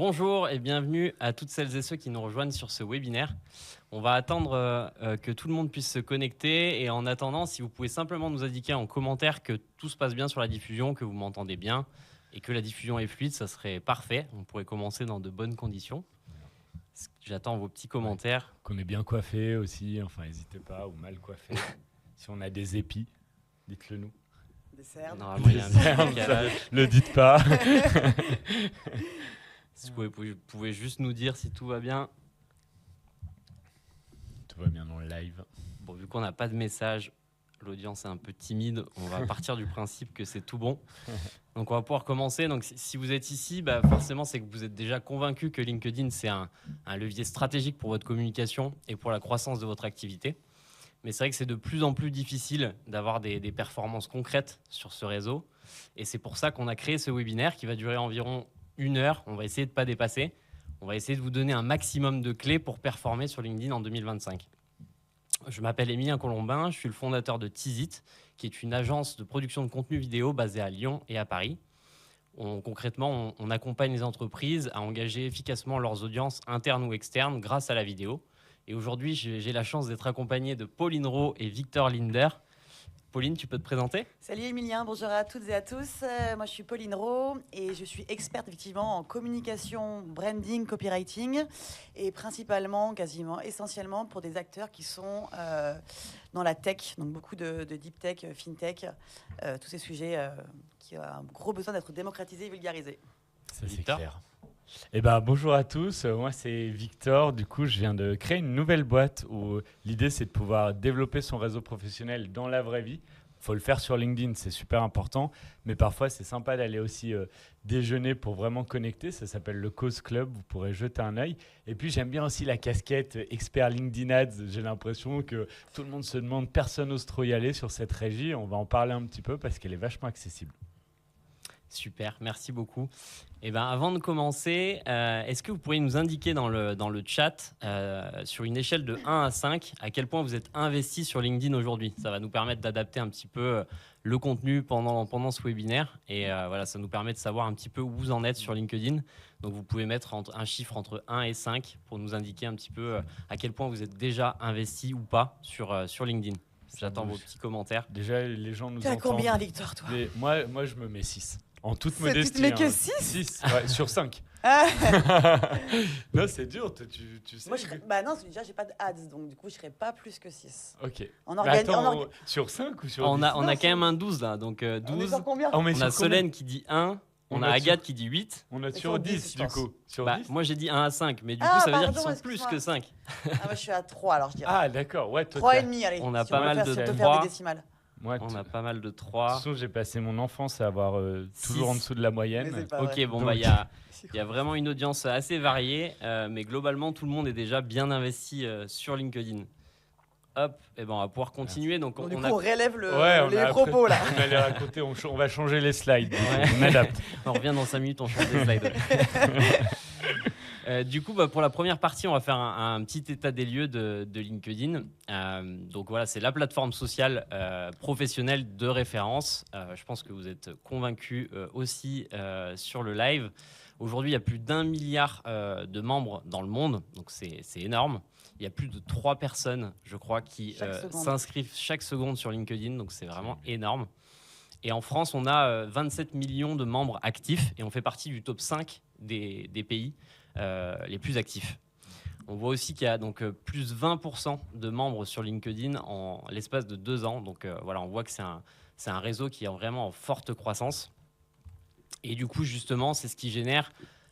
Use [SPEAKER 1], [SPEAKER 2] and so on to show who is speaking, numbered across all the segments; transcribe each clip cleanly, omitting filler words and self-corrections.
[SPEAKER 1] Bonjour et bienvenue à toutes celles et ceux qui nous rejoignent sur ce webinaire. On va attendre que tout le monde puisse se connecter et en attendant, si vous pouvez simplement nous indiquer en commentaire que tout se passe bien sur la diffusion, que vous m'entendez bien et que la diffusion est fluide, ça serait parfait. On pourrait commencer dans de bonnes conditions. J'attends vos petits commentaires.
[SPEAKER 2] Qu'on est bien coiffé aussi, enfin n'hésitez pas, ou mal coiffé. Si on a des épis, dites-le nous.
[SPEAKER 3] Des cernes.
[SPEAKER 1] Normalement, il y a un petit décalage.
[SPEAKER 2] Le dites pas.
[SPEAKER 1] Si vous pouvez juste nous dire si tout va bien.
[SPEAKER 2] Tout va bien dans le live.
[SPEAKER 1] Bon, vu qu'on n'a pas de message, l'audience est un peu timide. On va partir du principe que c'est tout bon. Donc, on va pouvoir commencer. Donc, si vous êtes ici, forcément, c'est que vous êtes déjà convaincu que LinkedIn, c'est un levier stratégique pour votre communication et pour la croissance de votre activité. Mais c'est vrai que c'est de plus en plus difficile d'avoir des performances concrètes sur ce réseau. Et c'est pour ça qu'on a créé ce webinaire qui va durer environ 1 heure. On va essayer de ne pas dépasser. On va essayer de vous donner un maximum de clés pour performer sur LinkedIn en 2025. Je m'appelle Émilien Colombin, je suis le fondateur de Teasit, qui est une agence de production de contenu vidéo basée à Lyon et à Paris. Concrètement, on accompagne les entreprises à engager efficacement leurs audiences internes ou externes grâce à la vidéo. Et aujourd'hui, j'ai la chance d'être accompagné de Pauline Rowe et Victor Linder. Pauline, tu peux te présenter ?
[SPEAKER 3] Salut Émilien, bonjour à toutes et à tous. Moi je suis Pauline Rowe et je suis experte effectivement en communication, branding, copywriting et principalement, quasiment, essentiellement pour des acteurs qui sont dans la tech, donc beaucoup de deep tech, fintech, tous ces sujets qui ont un gros besoin d'être démocratisés et vulgarisés.
[SPEAKER 2] Ça, c'est
[SPEAKER 1] Victor.
[SPEAKER 2] clair. Bonjour à tous, moi c'est Victor, du coup je viens de créer une nouvelle boîte où l'idée c'est de pouvoir développer son réseau professionnel dans la vraie vie. Il faut le faire sur LinkedIn, c'est super important, mais parfois c'est sympa d'aller aussi déjeuner pour vraiment connecter, ça s'appelle le Cause Club, vous pourrez jeter un œil. Et puis j'aime bien aussi la casquette expert LinkedIn Ads, j'ai l'impression que tout le monde se demande, personne n'ose trop y aller sur cette régie, on va en parler un petit peu parce qu'elle est vachement accessible.
[SPEAKER 1] Super, merci beaucoup. Avant de commencer, est-ce que vous pourriez nous indiquer dans le chat, sur une échelle de 1 à 5, à quel point vous êtes investi sur LinkedIn aujourd'hui ? Ça va nous permettre d'adapter un petit peu le contenu pendant ce webinaire. Et ça nous permet de savoir un petit peu où vous en êtes sur LinkedIn. Donc, vous pouvez mettre un chiffre entre 1 et 5 pour nous indiquer un petit peu à quel point vous êtes déjà investi ou pas sur LinkedIn. J'attends vos petits commentaires.
[SPEAKER 2] Déjà, les gens nous
[SPEAKER 3] Tu as
[SPEAKER 2] entendent.
[SPEAKER 3] combien Victor toi ?
[SPEAKER 2] Moi, je me mets 6. En toute modestie.
[SPEAKER 3] Tu te mets que 6
[SPEAKER 2] 6 sur 5. Non, c'est dur, tu sais.
[SPEAKER 3] Moi, non, déjà, j'ai pas de ads, donc du coup, je serais pas plus que 6.
[SPEAKER 2] Ok.
[SPEAKER 3] On
[SPEAKER 2] sur 5 ou sur
[SPEAKER 1] On
[SPEAKER 2] 10?
[SPEAKER 1] a quand même un 12 là, donc 12.
[SPEAKER 3] On est sur combien ?
[SPEAKER 2] On met
[SPEAKER 1] On
[SPEAKER 2] sur
[SPEAKER 1] a
[SPEAKER 2] combien?
[SPEAKER 1] Solène qui dit 1, on a Agathe qui dit 8.
[SPEAKER 2] On a
[SPEAKER 3] sur
[SPEAKER 2] sur
[SPEAKER 3] 10,
[SPEAKER 2] 10
[SPEAKER 3] je
[SPEAKER 2] du
[SPEAKER 3] pense.
[SPEAKER 2] coup. Sur 10
[SPEAKER 1] Moi j'ai dit 1 à 5, mais du coup
[SPEAKER 3] Ah,
[SPEAKER 1] ça veut dire
[SPEAKER 3] pardon,
[SPEAKER 1] qu'ils sont plus que 5.
[SPEAKER 3] Moi, je suis à 3, alors je dirais.
[SPEAKER 2] Ah, d'accord. Ouais, toi,
[SPEAKER 3] 3 et demi, allez.
[SPEAKER 1] On a
[SPEAKER 3] si
[SPEAKER 1] pas
[SPEAKER 3] veut
[SPEAKER 1] mal
[SPEAKER 3] faire,
[SPEAKER 1] de
[SPEAKER 3] si on peut
[SPEAKER 1] 3.
[SPEAKER 3] faire des décimales.
[SPEAKER 2] Moi,
[SPEAKER 1] On a pas mal de
[SPEAKER 2] de toute
[SPEAKER 1] 3.
[SPEAKER 2] façon, j'ai passé mon enfance à avoir toujours en dessous de la
[SPEAKER 3] Mais
[SPEAKER 2] moyenne.
[SPEAKER 3] c'est pas
[SPEAKER 1] Ok,
[SPEAKER 3] vrai.
[SPEAKER 1] bon,
[SPEAKER 2] Donc-
[SPEAKER 1] il y a vraiment une audience assez variée, mais globalement tout le monde est déjà bien investi sur LinkedIn. Hop, on va pouvoir continuer. Donc,
[SPEAKER 3] Donc, du
[SPEAKER 1] on
[SPEAKER 3] coup, on relève
[SPEAKER 2] Ouais,
[SPEAKER 3] les propos là.
[SPEAKER 2] On allait raconter, on va changer les slides.
[SPEAKER 1] Ouais.
[SPEAKER 2] On adapte.
[SPEAKER 1] on revient dans 5 minutes, on change les slides. Du coup, pour la première partie, on va faire un petit état des lieux de LinkedIn. Donc voilà, c'est la plateforme sociale professionnelle de référence. Je pense que vous êtes convaincus aussi sur le live. Aujourd'hui, il y a plus d'1 milliard de membres dans le monde, donc c'est énorme. Il y a plus de 3 personnes, je crois, qui s'inscrivent chaque seconde sur LinkedIn, donc c'est vraiment énorme. Et en France, on a 27 millions de membres actifs et on fait partie du top 5 des pays les plus actifs. On voit aussi qu'il y a donc plus 20% de membres sur LinkedIn en l'espace de 2 ans. Donc on voit que c'est un réseau qui est vraiment en forte croissance. Et du coup, justement, c'est ce qui génère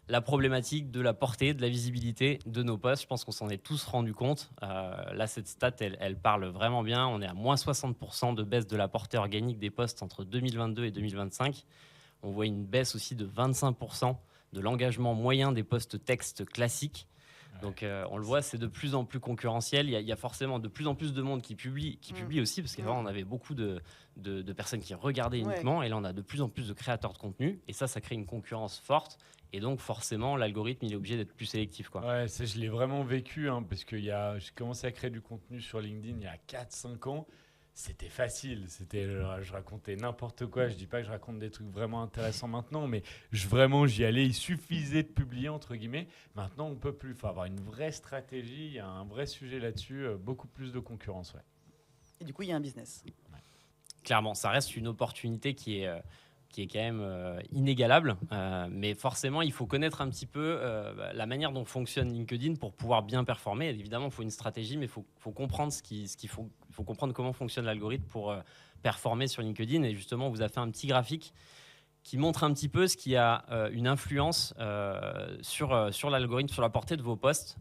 [SPEAKER 1] la problématique de la portée, de la visibilité de nos posts. Je pense qu'on s'en est tous rendu compte. Là, cette stat, elle parle vraiment bien. On est à moins 60% de baisse de la portée organique des posts entre 2022 et 2025. On voit une baisse aussi de 25% de l'engagement moyen des posts textes classiques. Donc, on le voit, c'est de plus en plus concurrentiel. Il y a forcément de plus en plus de monde qui publie aussi, parce qu'avant, on avait beaucoup de personnes qui regardaient uniquement. Et là, on a de plus en plus de créateurs de contenu. Et ça crée une concurrence forte. Et donc, forcément, l'algorithme, il est obligé d'être plus sélectif, quoi.
[SPEAKER 2] Ouais, ça, je l'ai vraiment vécu, parce que j'ai commencé à créer du contenu sur LinkedIn il y a 4-5 ans. c'était facile. Je racontais n'importe quoi. Je dis pas que je raconte des trucs vraiment intéressants maintenant, mais j'y allais. Il suffisait de publier, entre guillemets. Maintenant, on peut plus. Il faut avoir une vraie stratégie. Il y a un vrai sujet là-dessus. Beaucoup plus de concurrence, ouais.
[SPEAKER 3] Et du coup, il y a un business.
[SPEAKER 1] Clairement, ça reste une opportunité qui est quand même inégalable. Mais forcément, il faut connaître un petit peu la manière dont fonctionne LinkedIn pour pouvoir bien performer. Évidemment, il faut une stratégie, mais il faut comprendre il faut comprendre comment fonctionne l'algorithme pour performer sur LinkedIn. Et justement, on vous a fait un petit graphique qui montre un petit peu ce qui a une influence sur l'algorithme, sur la portée de vos posts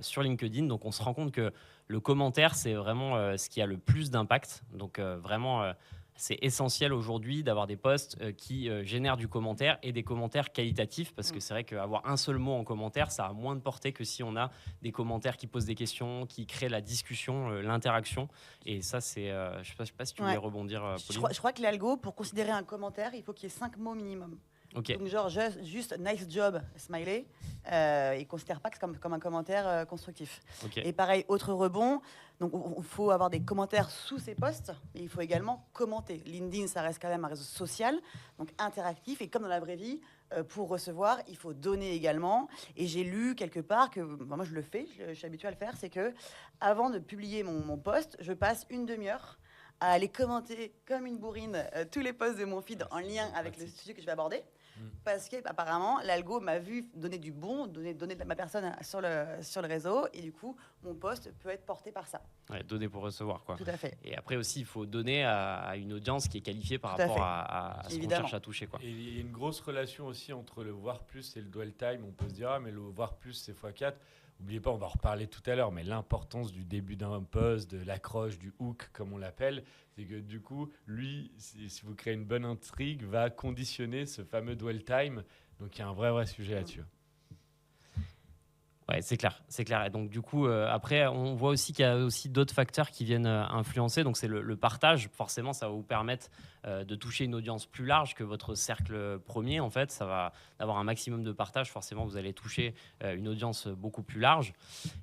[SPEAKER 1] sur LinkedIn. Donc, on se rend compte que le commentaire, c'est vraiment ce qui a le plus d'impact. Donc, vraiment... c'est essentiel aujourd'hui d'avoir des posts qui génèrent du commentaire et des commentaires qualitatifs parce que c'est vrai qu'avoir un seul mot en commentaire, ça a moins de portée que si on a des commentaires qui posent des questions, qui créent la discussion, l'interaction. Et ça, c'est... je sais pas si tu voulais rebondir, Pauline.
[SPEAKER 3] Je crois que l'algo, pour considérer un commentaire, il faut qu'il y ait 5 mots minimum.
[SPEAKER 1] Okay.
[SPEAKER 3] Donc genre juste nice job, smiley, il ne considère pas que c'est comme un commentaire constructif.
[SPEAKER 1] Okay.
[SPEAKER 3] Et pareil, autre rebond, donc il faut avoir des commentaires sous ces posts, mais il faut également commenter. LinkedIn, ça reste quand même un réseau social, donc interactif, et comme dans la vraie vie, pour recevoir, il faut donner également. Et j'ai lu quelque part que, moi je le fais, je suis habituée à le faire, c'est que avant de publier mon post, je passe une demi-heure à aller commenter comme une bourrine tous les posts de mon feed en lien avec le sujet que je vais aborder. Parce qu'apparemment, l'algo m'a vu donner du bon, donner de ma personne sur le réseau, et du coup, mon post peut être porté par ça.
[SPEAKER 1] Ouais, donner pour recevoir, quoi.
[SPEAKER 3] Tout à fait.
[SPEAKER 1] Et après aussi, il faut donner à une audience qui est qualifiée par rapport à ce qu'on cherche à toucher, quoi.
[SPEAKER 2] Et il y a une grosse relation aussi entre le voir plus et le dwell time. On peut se dire, ah, mais le voir plus, c'est x4. N'oubliez pas, on va en reparler tout à l'heure, mais l'importance du début d'un post, de l'accroche, du hook, comme on l'appelle, c'est que du coup, lui, si vous créez une bonne intrigue, va conditionner ce fameux dwell time. Donc, il y a un vrai sujet là-dessus.
[SPEAKER 1] Ouais, c'est clair. Et donc, du coup, après, on voit aussi qu'il y a aussi d'autres facteurs qui viennent influencer. Donc, c'est le partage. Forcément, ça va vous permettre de toucher une audience plus large que votre cercle premier. En fait, ça va avoir un maximum de partage. Forcément, vous allez toucher une audience beaucoup plus large.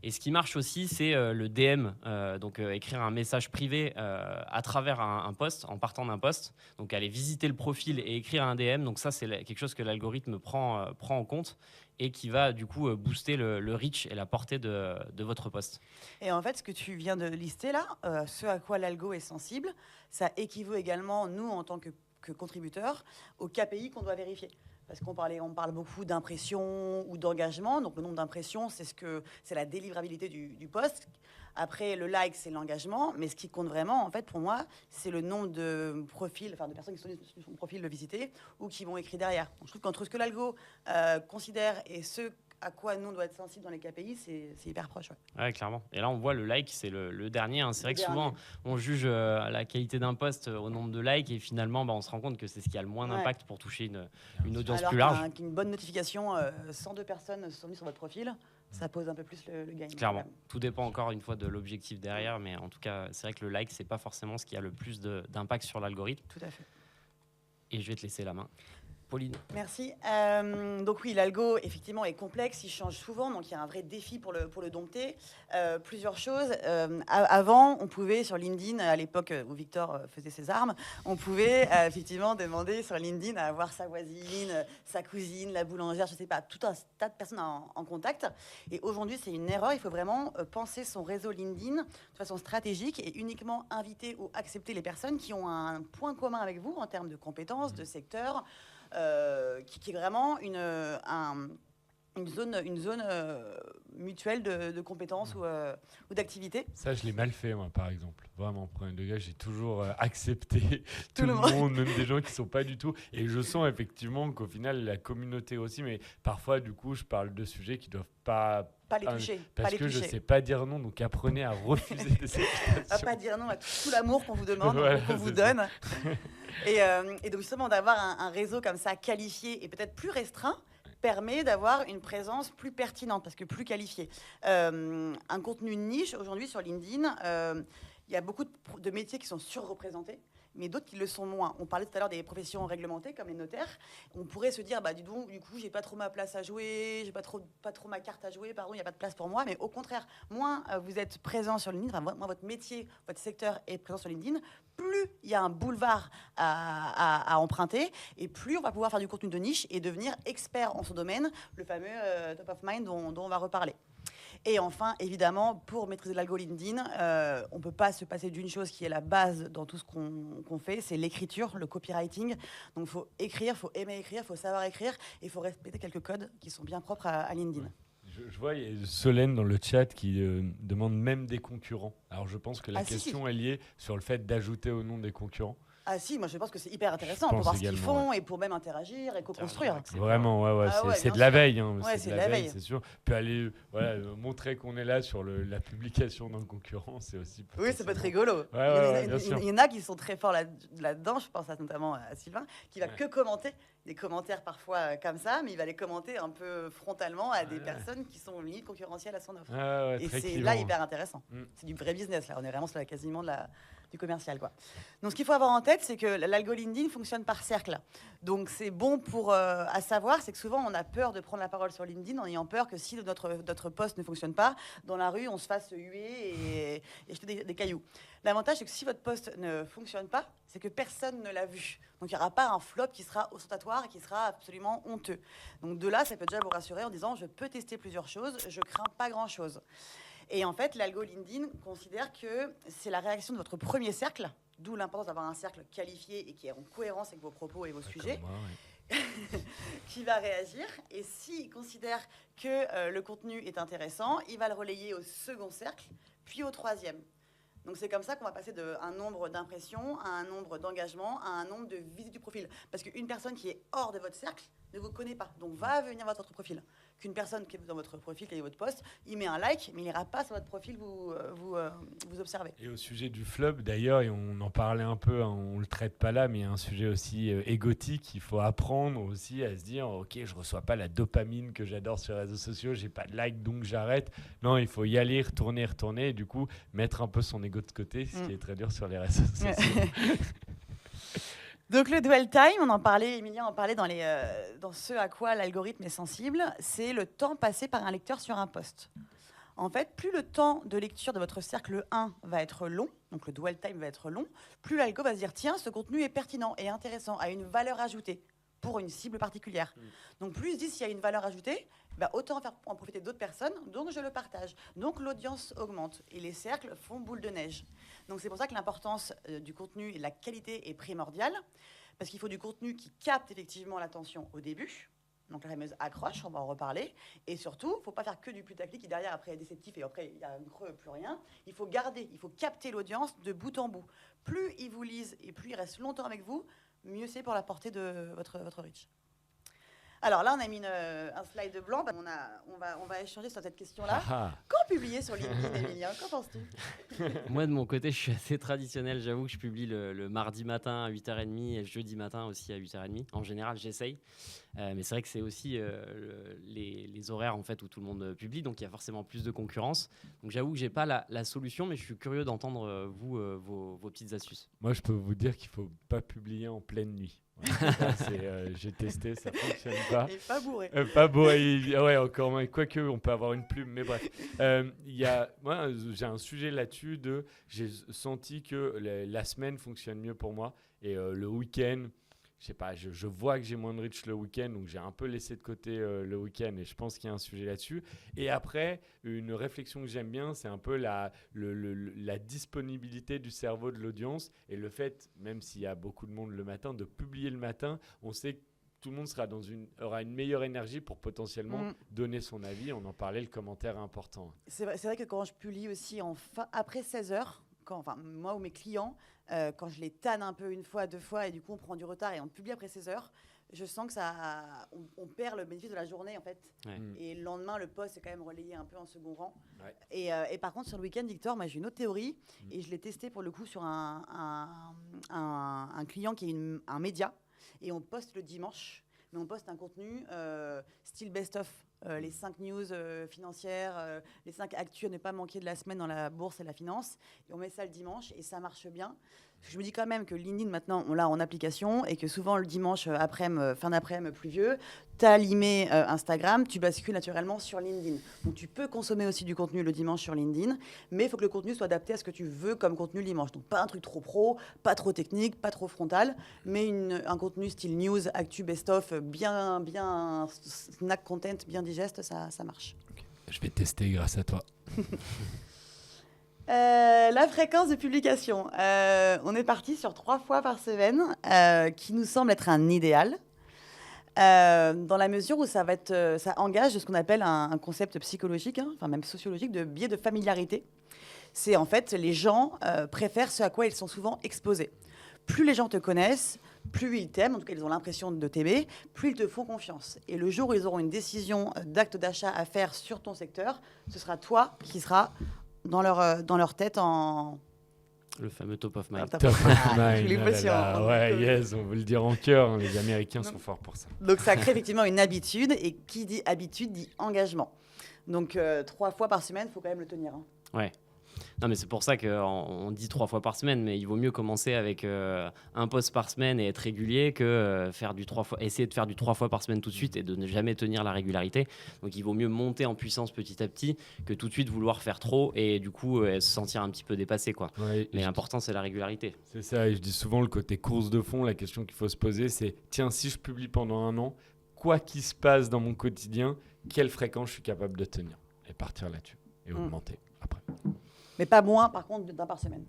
[SPEAKER 1] Et ce qui marche aussi, c'est le DM. Donc, écrire un message privé à travers un post, en partant d'un post. Donc, aller visiter le profil et écrire un DM. Donc, ça, c'est quelque chose que l'algorithme prend en compte et qui va du coup booster le reach et la portée de votre post.
[SPEAKER 3] Et en fait, ce que tu viens de lister là, ce à quoi l'algo est sensible, ça équivaut également, nous, en tant que contributeurs, aux KPI qu'on doit vérifier. Parce qu'on parle beaucoup d'impression ou d'engagement. Donc, le nombre d'impressions, c'est la délivrabilité du post. Après, le like, c'est l'engagement. Mais ce qui compte vraiment, en fait, pour moi, c'est le nombre de profils, de personnes qui sont sur son profil le visiter ou qui vont écrire derrière. Donc, je trouve qu'entre ce que l'algo considère et ce à quoi nous on doit être sensible dans les KPI, c'est hyper proche.
[SPEAKER 1] Ouais, clairement. Et là, on voit le like, c'est le dernier. C'est vrai que souvent, on juge la qualité d'un post au nombre de likes et finalement, on se rend compte que c'est ce qui a le moins d'impact pour toucher une audience plus large.
[SPEAKER 3] Alors qu'une bonne notification, 102 personnes sont venues sur votre profil, ça pose un peu plus le gain.
[SPEAKER 1] Clairement. Tout dépend encore une fois de l'objectif derrière, mais en tout cas, c'est vrai que le like, c'est pas forcément ce qui a le plus d'impact sur l'algorithme.
[SPEAKER 3] Tout à fait.
[SPEAKER 1] Et je vais te laisser la main. Pauline.
[SPEAKER 3] Merci. Donc oui, l'algo, effectivement, est complexe, il change souvent, donc il y a un vrai défi pour le dompter. Plusieurs choses. Avant, on pouvait, sur LinkedIn, à l'époque où Victor faisait ses armes, on pouvait effectivement demander sur LinkedIn à avoir sa voisine, sa cousine, la boulangère, je ne sais pas, tout un tas de personnes en contact. Et aujourd'hui, c'est une erreur. Il faut vraiment penser son réseau LinkedIn de façon stratégique et uniquement inviter ou accepter les personnes qui ont un point commun avec vous en termes de compétences, de secteur, qui est vraiment une zone mutuelle de compétences ou d'activités.
[SPEAKER 2] Ça, je l'ai mal fait, moi, par exemple. Vraiment, premier degré, j'ai toujours accepté tout le monde, même des gens qui ne sont pas du tout. Et je sens effectivement qu'au final, la communauté aussi, mais parfois, du coup, je parle de sujets qui ne doivent pas
[SPEAKER 3] les toucher.
[SPEAKER 2] Parce que je ne sais pas dire non, donc apprenez à refuser des invitations.
[SPEAKER 3] À pas dire non à tout l'amour qu'on vous demande, voilà, qu'on vous donne. Et donc justement, d'avoir un réseau comme ça qualifié et peut-être plus restreint permet d'avoir une présence plus pertinente parce que plus qualifiée. Un contenu niche aujourd'hui sur LinkedIn, il y a beaucoup de métiers qui sont surreprésentés. mais d'autres qui le sont moins. On parlait tout à l'heure des professions réglementées comme les notaires. On pourrait se dire, du coup, j'ai pas trop ma place à jouer, j'ai pas trop ma carte à jouer, pardon, il n'y a pas de place pour moi. Mais au contraire, moins vous êtes présent sur LinkedIn, moins votre métier, votre secteur est présent sur LinkedIn, plus il y a un boulevard à emprunter, et plus on va pouvoir faire du contenu de niche et devenir expert en son domaine, le fameux top of mind dont on va reparler. Et enfin, évidemment, pour maîtriser l'algo LinkedIn, on ne peut pas se passer d'une chose qui est la base dans tout ce qu'on fait, c'est l'écriture, le copywriting. Donc, il faut écrire, il faut aimer écrire, il faut savoir écrire, et il faut respecter quelques codes qui sont bien propres à LinkedIn.
[SPEAKER 2] Je vois, il y a Solène dans le chat qui demande même des concurrents. Alors, je pense que la question est liée sur le fait d'ajouter au nom des concurrents.
[SPEAKER 3] Ah si, moi je pense que c'est hyper intéressant pour voir ce qu'ils font et pour même interagir et co-construire.
[SPEAKER 2] Vraiment, c'est de la veille. C'est de la veille, c'est sûr. Puis aller montrer qu'on est là sur la publication d'un concurrent, c'est aussi...
[SPEAKER 3] Oui, ça peut être rigolo. Il y en a qui sont très forts là-dedans, je pense notamment à Sylvain, qui va que commenter des commentaires parfois comme ça, mais il va les commenter un peu frontalement à des personnes qui sont limite concurrentielles à son offre. Et c'est là hyper intéressant. C'est du vrai business, là. On est vraiment sur quasiment du commercial, quoi. Donc, ce qu'il faut avoir en tête, c'est que l'algo LinkedIn fonctionne par cercle. Donc, c'est bon pour à savoir, c'est que souvent, on a peur de prendre la parole sur LinkedIn en ayant peur que si notre post ne fonctionne pas, dans la rue, on se fasse huer et jeter des cailloux. L'avantage, c'est que si votre post ne fonctionne pas, c'est que personne ne l'a vu. Donc, il n'y aura pas un flop qui sera ostentatoire et qui sera absolument honteux. Donc, de là, ça peut déjà vous rassurer en disant, je peux tester plusieurs choses, je crains pas grand-chose. Et en fait, l'algo LinkedIn considère que c'est la réaction de votre premier cercle, d'où l'importance d'avoir un cercle qualifié et qui est en cohérence avec vos propos et vos sujets, qui va réagir. Et s'il considère que le contenu est intéressant, il va le relayer au second cercle, puis au troisième. Donc c'est comme ça qu'on va passer d'un nombre d'impressions à un nombre d'engagements, à un nombre de visites du profil. Parce qu'une personne qui est hors de votre cercle ne vous connaît pas, donc va venir voir votre profil. Qu'une personne qui est dans votre profil, qui est votre post, il met un like, mais il n'ira pas sur votre profil vous observer.
[SPEAKER 2] Et au sujet du flop, d'ailleurs, et on en parlait un peu, on ne le traite pas là, mais il y a un sujet aussi égotique. Il faut apprendre aussi à se dire, ok, je ne reçois pas la dopamine que j'adore sur les réseaux sociaux, j'ai pas de like, donc j'arrête. Non, il faut y aller, retourner, et du coup, mettre un peu son ego de côté, ce qui est très dur sur les réseaux sociaux.
[SPEAKER 3] Donc le dwell time, on en parlait, Emilia en parlait dans ce à quoi l'algorithme est sensible, c'est le temps passé par un lecteur sur un post. En fait, plus le temps de lecture de votre cercle 1 va être long, donc le dwell time va être long, plus l'algo va se dire, tiens, ce contenu est pertinent et intéressant, a une valeur ajoutée pour une cible particulière. Donc plus il se dit, s'il y a une valeur ajoutée, autant en profiter d'autres personnes, donc je le partage. Donc l'audience augmente et les cercles font boule de neige. Donc c'est pour ça que l'importance du contenu et de la qualité est primordiale, parce qu'il faut du contenu qui capte effectivement l'attention au début, donc la fameuse accroche, on va en reparler, et surtout, il ne faut pas faire que du putaclic qui derrière après est déceptif et après il y a un creux, plus rien. Il faut capter l'audience de bout en bout. Plus ils vous lisent et plus ils restent longtemps avec vous, mieux c'est pour la portée de votre reach. Alors là, on a mis un slide blanc. On va échanger sur cette question-là. Quand publier sur LinkedIn, Emilien, qu'en penses-tu?
[SPEAKER 1] Moi, de mon côté, je suis assez traditionnel. J'avoue que je publie le mardi matin à 8h30 et le jeudi matin aussi à 8h30. En général, j'essaye. Mais c'est vrai que c'est aussi les horaires en fait, où tout le monde publie. Donc, il y a forcément plus de concurrence. Donc, j'avoue que je n'ai pas la solution, mais je suis curieux d'entendre, vos petites astuces.
[SPEAKER 2] Moi, je peux vous dire qu'il ne faut pas publier en pleine nuit. J'ai testé, ça fonctionne pas.
[SPEAKER 3] Et pas bourré.
[SPEAKER 2] Pas bourré, ouais, encore moins. Quoique, on peut avoir une plume, mais bref. Moi, j'ai un sujet là-dessus j'ai senti que la semaine fonctionne mieux pour moi et le week-end. Je sais pas, je vois que j'ai moins de reach le week-end, donc j'ai un peu laissé de côté le week-end et je pense qu'il y a un sujet là-dessus. Et après, une réflexion que j'aime bien, c'est un peu la disponibilité du cerveau de l'audience et le fait, même s'il y a beaucoup de monde le matin, de publier le matin, on sait que tout le monde aura une meilleure énergie pour potentiellement donner son avis. On en parlait, le commentaire est important.
[SPEAKER 3] C'est vrai que quand je publie aussi après 16h, moi ou mes clients, quand je les tanne un peu une fois, deux fois, et du coup on prend du retard et on publie après 16h, je sens que on perd le bénéfice de la journée en fait. Ouais. Et le lendemain, le post est quand même relayé un peu en second rang. Ouais. Et par contre, sur le week-end, Victor, moi j'ai une autre théorie et je l'ai testé pour le coup sur un client qui est un média et on poste le dimanche, mais on poste un contenu style best-of. Les 5 news financières, les 5 actus à ne pas manquer de la semaine dans la bourse et la finance. Et on met ça le dimanche et ça marche bien. Je me dis quand même que LinkedIn, maintenant, on l'a en application et que souvent, le dimanche fin d'après-midi pluvieux, tu as allumé Instagram, tu bascules naturellement sur LinkedIn. Donc, tu peux consommer aussi du contenu le dimanche sur LinkedIn, mais il faut que le contenu soit adapté à ce que tu veux comme contenu le dimanche. Donc, pas un truc trop pro, pas trop technique, pas trop frontal, mais un contenu style news, actu, best-of, bien snack content, bien digeste, ça marche.
[SPEAKER 2] Okay. Je vais tester grâce à toi.
[SPEAKER 3] La fréquence de publication. On est parti sur 3 fois par semaine, qui nous semble être un idéal, dans la mesure où ça engage ce qu'on appelle un concept psychologique, enfin même sociologique, de biais de familiarité. C'est en fait, les gens préfèrent ce à quoi ils sont souvent exposés. Plus les gens te connaissent, plus ils t'aiment, en tout cas ils ont l'impression de t'aimer, plus ils te font confiance. Et le jour où ils auront une décision d'acte d'achat à faire sur ton secteur, ce sera toi qui seras dans leur tête en...
[SPEAKER 1] Le fameux top of mind.
[SPEAKER 2] Top of mind.
[SPEAKER 3] L'émotion.
[SPEAKER 2] Ouais, yes, on veut le dire en cœur. Les Américains sont forts pour ça.
[SPEAKER 3] Donc ça crée effectivement une habitude, et qui dit habitude dit engagement. Donc 3 fois par semaine, il faut quand même le tenir.
[SPEAKER 1] Ouais. Non, mais c'est pour ça qu'on dit 3 fois par semaine, mais il vaut mieux commencer avec un post par semaine et être régulier que essayer de faire du 3 fois par semaine tout de suite et de ne jamais tenir la régularité. Donc il vaut mieux monter en puissance petit à petit que tout de suite vouloir faire trop et du coup se sentir un petit peu dépassé, quoi.
[SPEAKER 2] Ouais,
[SPEAKER 1] mais l'important, c'est la régularité.
[SPEAKER 2] C'est ça, et je dis souvent le côté course de fond, la question qu'il faut se poser, c'est tiens, si je publie pendant 1 an, quoi qu'il se passe dans mon quotidien, quelle fréquence je suis capable de tenir et partir là-dessus et augmenter après.
[SPEAKER 3] Mais pas moins, par contre, d'un par semaine.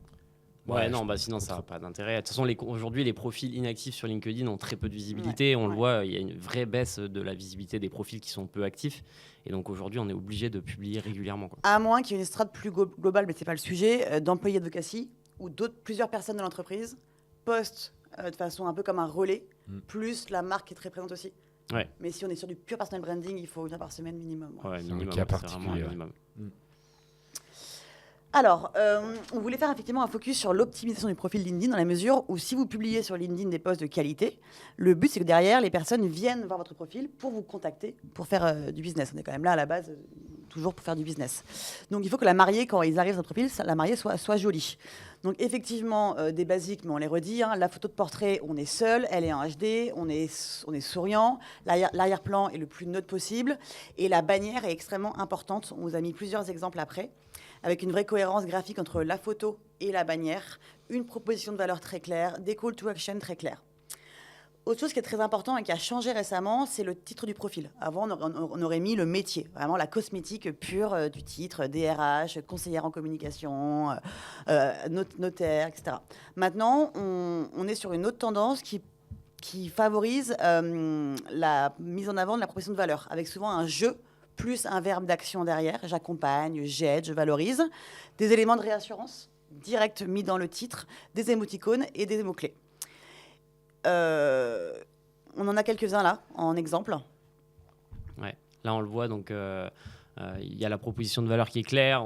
[SPEAKER 1] Ouais, non, sinon ça n'a pas d'intérêt. De toute façon, aujourd'hui, les profils inactifs sur LinkedIn ont très peu de visibilité. On le voit, il y a une vraie baisse de la visibilité des profils qui sont peu actifs. Et donc aujourd'hui, on est obligé de publier régulièrement, quoi.
[SPEAKER 3] À moins qu'il y ait une strate plus globale, mais ce n'est pas le sujet, d'employés advocacy, où plusieurs personnes de l'entreprise postent de façon un peu comme un relais, plus la marque est très présente aussi.
[SPEAKER 1] Ouais.
[SPEAKER 3] Mais si on est sur du pur personal branding, il faut 1 par semaine minimum.
[SPEAKER 1] Ouais, minimum,
[SPEAKER 2] c'est un cas particulier.
[SPEAKER 3] Alors, on voulait faire effectivement un focus sur l'optimisation du profil LinkedIn, dans la mesure où si vous publiez sur LinkedIn des posts de qualité, le but c'est que derrière, les personnes viennent voir votre profil pour vous contacter, pour faire du business. On est quand même là à la base, toujours pour faire du business. Donc il faut que la mariée, quand ils arrivent sur votre profil, la mariée soit jolie. Donc effectivement, des basiques, mais on les redit, la photo de portrait, on est seul, elle est en HD, on est souriant, l'arrière-plan est le plus neutre possible, et la bannière est extrêmement importante. On vous a mis plusieurs exemples après, avec une vraie cohérence graphique entre la photo et la bannière, une proposition de valeur très claire, des call to action très clairs. Autre chose qui est très important et qui a changé récemment, c'est le titre du profil. Avant, on aurait mis le métier, vraiment la cosmétique pure du titre, DRH, conseillère en communication, notaire, etc. Maintenant, on est sur une autre tendance qui favorise la mise en avant de la proposition de valeur, avec souvent un jeu plus un verbe d'action derrière. J'accompagne, j'aide, je valorise. Des éléments de réassurance direct mis dans le titre, des émoticônes et des mots-clés. On en a quelques-uns là, en exemple.
[SPEAKER 1] Ouais. Là, on le voit, donc il y a la proposition de valeur qui est claire.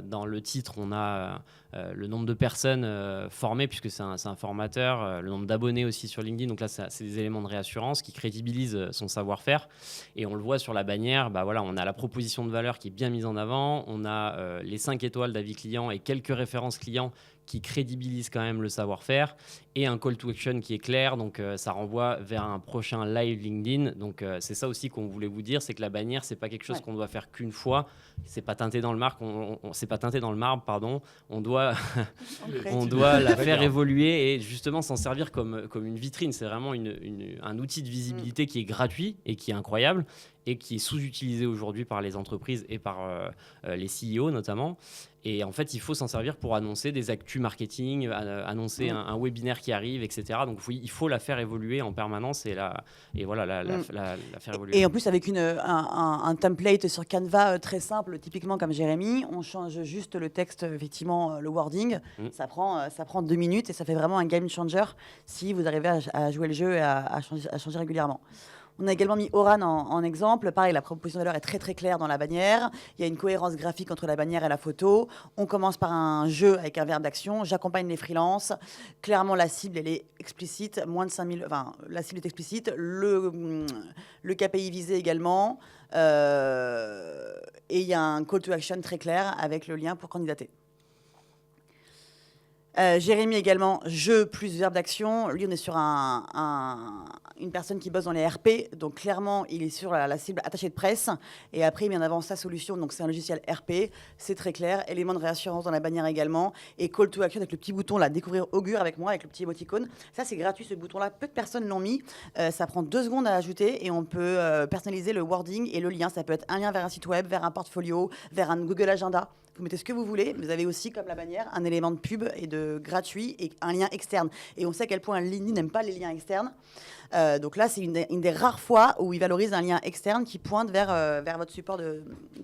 [SPEAKER 1] Dans le titre, on a le nombre de personnes formées, puisque c'est un formateur, le nombre d'abonnés aussi sur LinkedIn. Donc là, c'est des éléments de réassurance qui crédibilisent son savoir-faire. Et on le voit sur la bannière, on a la proposition de valeur qui est bien mise en avant. On a les 5 étoiles d'avis client et quelques références clients qui crédibilisent quand même le savoir-faire, et un call to action qui est clair, donc ça renvoie vers un prochain live LinkedIn. Donc c'est ça aussi qu'on voulait vous dire, c'est que la bannière, c'est pas quelque chose qu'on doit faire qu'une fois, c'est pas teinté dans le marbre, c'est pas teinté dans le marbre, pardon. On doit la faire évoluer et justement s'en servir comme une vitrine. C'est vraiment un outil de visibilité qui est gratuit et qui est incroyable et qui est sous-utilisé aujourd'hui par les entreprises et par les CEO notamment. Et en fait, il faut s'en servir pour annoncer des actus marketing, annoncer un webinaire qui arrive, etc. Donc oui, il faut la faire évoluer en permanence et la faire évoluer.
[SPEAKER 3] Et en plus, avec un template sur Canva très simple, typiquement comme Jérémy, on change juste le texte, effectivement, le wording. Ça prend 2 minutes et ça fait vraiment un game changer si vous arrivez à jouer le jeu et à changer régulièrement. On a également mis Oran en exemple. Pareil, la proposition de valeur est très très claire dans la bannière. Il y a une cohérence graphique entre la bannière et la photo. On commence par un jeu avec un verbe d'action. J'accompagne les freelances. Clairement, la cible, elle est explicite. Moins de 5000... Enfin, la cible est explicite. Le KPI visé également. Et il y a un call to action très clair avec le lien pour candidater. Jérémy également, jeu plus verbe d'action. Lui, on est sur une personne qui bosse dans les RP. Donc, clairement, il est sur la cible attachée de presse. Et après, il met en avant sa solution. Donc, c'est un logiciel RP. C'est très clair. Élément de réassurance dans la bannière également. Et call to action avec le petit bouton, là, découvrir Augure avec moi, avec le petit émoticône. Ça, c'est gratuit, ce bouton-là. Peu de personnes l'ont mis. Ça prend 2 secondes à ajouter. Et on peut personnaliser le wording et le lien. Ça peut être un lien vers un site web, vers un portfolio, vers un Google Agenda. Vous mettez ce que vous voulez. Vous avez aussi, comme la bannière, un élément de pub et de gratuit et un lien externe. Et on sait à quel point LinkedIn n'aime pas les liens externes. Donc là, c'est une des rares fois où il valorise un lien externe qui pointe vers votre support de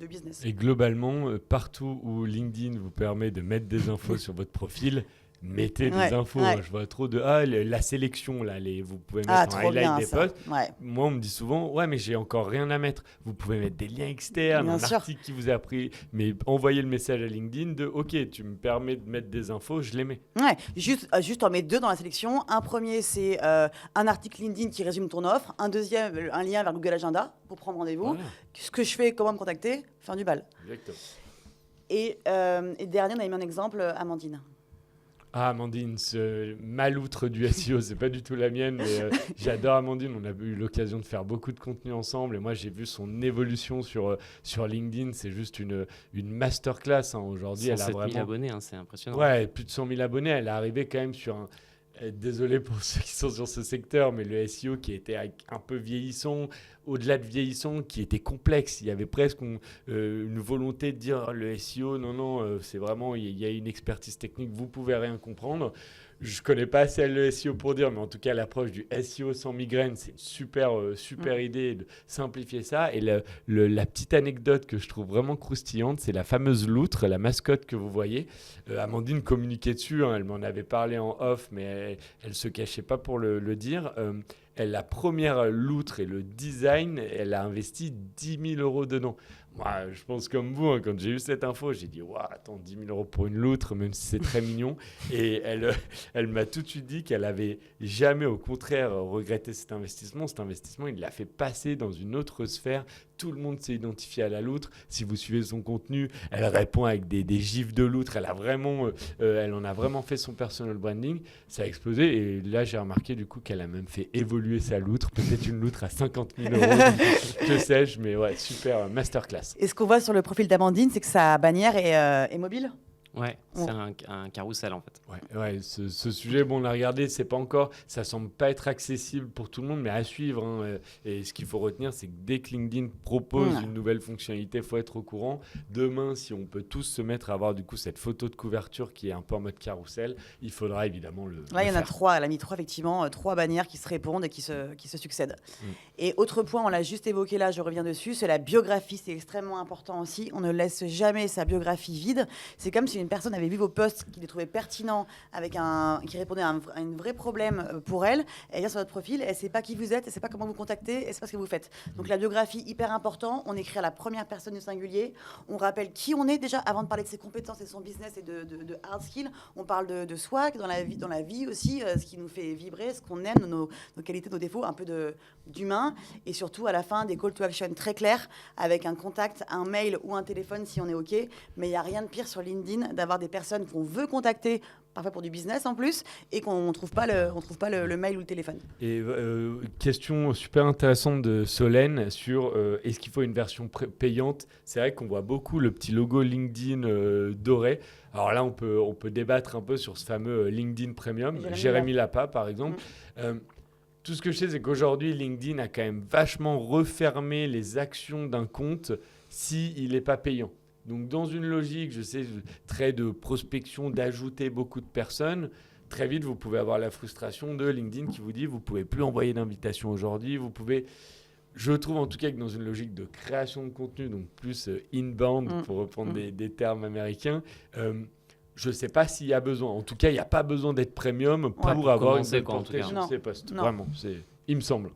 [SPEAKER 3] business.
[SPEAKER 2] Et globalement, partout où LinkedIn vous permet de mettre des infos sur votre profil, mettez des infos.
[SPEAKER 3] Ouais.
[SPEAKER 2] Je vois trop de la sélection, là, vous pouvez mettre en highlight
[SPEAKER 3] bien,
[SPEAKER 2] des
[SPEAKER 3] ça.
[SPEAKER 2] posts.
[SPEAKER 3] Ouais.
[SPEAKER 2] Moi, on me dit souvent, ouais, mais j'ai encore rien à mettre. Vous pouvez mettre des liens externes,
[SPEAKER 3] Bien
[SPEAKER 2] un
[SPEAKER 3] sûr.
[SPEAKER 2] article qui vous a appris, mais envoyez le message à LinkedIn de, ok, tu me permets de mettre des infos, je les mets.
[SPEAKER 3] Ouais, juste en mettre 2 dans la sélection. Un premier, c'est un article LinkedIn qui résume ton offre. Un deuxième, un lien vers Google Agenda pour prendre rendez-vous.
[SPEAKER 2] Voilà.
[SPEAKER 3] Ce que je fais, comment me contacter, fin du bal.
[SPEAKER 2] Exactement.
[SPEAKER 3] Et dernier, on a mis un exemple, Amandine.
[SPEAKER 2] Ah, Amandine, ce maloutre du SEO, c'est pas du tout la mienne, mais j'adore Amandine. On a eu l'occasion de faire beaucoup de contenu ensemble et moi, j'ai vu son évolution sur LinkedIn. C'est juste une masterclass. Aujourd'hui, elle a
[SPEAKER 1] 107 000
[SPEAKER 2] vraiment.
[SPEAKER 1] abonnés, hein, c'est impressionnant.
[SPEAKER 2] Ouais, plus de 100 000 abonnés. Elle est arrivée quand même sur un. Désolé pour ceux qui sont sur ce secteur, mais le SEO qui était un peu vieillissant, au-delà de vieillissant, qui était complexe. Il y avait presque une volonté de dire le SEO, non, c'est vraiment, il y a une expertise technique, vous pouvez rien comprendre. Je connais pas assez le SEO pour dire, mais en tout cas, l'approche du SEO sans migraine, c'est une super idée de simplifier ça. Et la petite anecdote que je trouve vraiment croustillante, c'est la fameuse loutre, la mascotte que vous voyez. Amandine communiquait dessus, hein, elle m'en avait parlé en off, mais elle se cachait pas pour le dire. La première loutre et le design, elle a investi 10 000 € dedans. Moi, je pense comme vous, hein, quand j'ai eu cette info, j'ai dit « attends, 10 000 € pour une loutre, même si c'est très mignon ». Et elle m'a tout de suite dit qu'elle n'avait jamais, au contraire, regretté cet investissement. Cet investissement, il l'a fait passer dans une autre sphère. Tout le monde s'est identifié à la loutre. Si vous suivez son contenu, elle répond avec des gifs de loutre. Elle en a vraiment fait son personal branding. Ça a explosé. Et là, j'ai remarqué du coup qu'elle a même fait évoluer sa loutre. Peut-être une loutre à 50 000 €. Que sais-je, mais ouais, super masterclass.
[SPEAKER 3] Et ce qu'on voit sur le profil d'Amandine, c'est que sa bannière est mobile.
[SPEAKER 1] Ouais, c'est un carrousel en fait.
[SPEAKER 2] Ouais, ce sujet, bon, on l'a regardé, c'est pas encore, ça semble pas être accessible pour tout le monde, mais à suivre. Hein, et ce qu'il faut retenir, c'est que dès que LinkedIn propose une nouvelle fonctionnalité, il faut être au courant. Demain, si on peut tous se mettre à avoir du coup cette photo de couverture qui est un peu en mode carrousel, il faudra évidemment le
[SPEAKER 3] Là, il y en a
[SPEAKER 2] faire.
[SPEAKER 3] 3. Elle a mis 3, effectivement, 3 bannières qui se répondent et qui se succèdent. Et autre point, on l'a juste évoqué là, je reviens dessus, c'est la biographie. C'est extrêmement important aussi. On ne laisse jamais sa biographie vide. C'est comme si une personne avait vu vos posts, qu'il les trouvait pertinents, qui répondait à un vrai problème pour elle. Elle vient sur votre profil, elle ne sait pas qui vous êtes, elle ne sait pas comment vous contacter, elle ne sait pas ce que vous faites. Donc la biographie, hyper important. On écrit à la première personne du singulier. On rappelle qui on est déjà avant de parler de ses compétences et de son business et de hard skills. On parle de soi, dans la vie aussi, ce qui nous fait vibrer, ce qu'on aime, nos qualités, nos défauts, un peu d'humain. Et surtout, à la fin, des call to action très clairs avec un contact, un mail ou un téléphone si on est OK. Mais il n'y a rien de pire sur LinkedIn d'avoir des personnes qu'on veut contacter, parfois pour du business en plus, et qu'on ne trouve pas le mail ou le téléphone.
[SPEAKER 2] Et question super intéressante de Solène sur est-ce qu'il faut une version payante. C'est vrai qu'on voit beaucoup le petit logo LinkedIn doré. Alors là, on peut débattre un peu sur ce fameux LinkedIn Premium. Jérémy Lapa, par exemple. Tout ce que je sais, c'est qu'aujourd'hui, LinkedIn a quand même vachement refermé les actions d'un compte s'il n'est pas payant. Donc, dans une logique, je sais, très de prospection, d'ajouter beaucoup de personnes, très vite, vous pouvez avoir la frustration de LinkedIn qui vous dit vous ne pouvez plus envoyer d'invitation aujourd'hui. Vous pouvez, je trouve en tout cas que dans une logique de création de contenu, donc plus inbound, pour reprendre des termes américains, je ne sais pas s'il y a besoin. En tout cas, il n'y a pas besoin d'être premium pour avoir une belle portée sur ces posts. Vraiment, il me semble.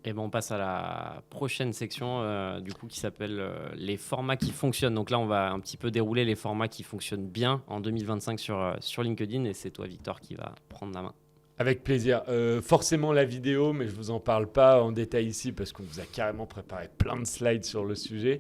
[SPEAKER 1] Et ben on passe à la prochaine section du coup qui s'appelle les formats qui fonctionnent. Donc là, on va un petit peu dérouler les formats qui fonctionnent bien en 2025 sur LinkedIn. Et c'est toi, Victor, qui va prendre la main.
[SPEAKER 2] Avec plaisir. Forcément la vidéo, mais je ne vous en parle pas en détail ici parce qu'on vous a carrément préparé plein de slides sur le sujet.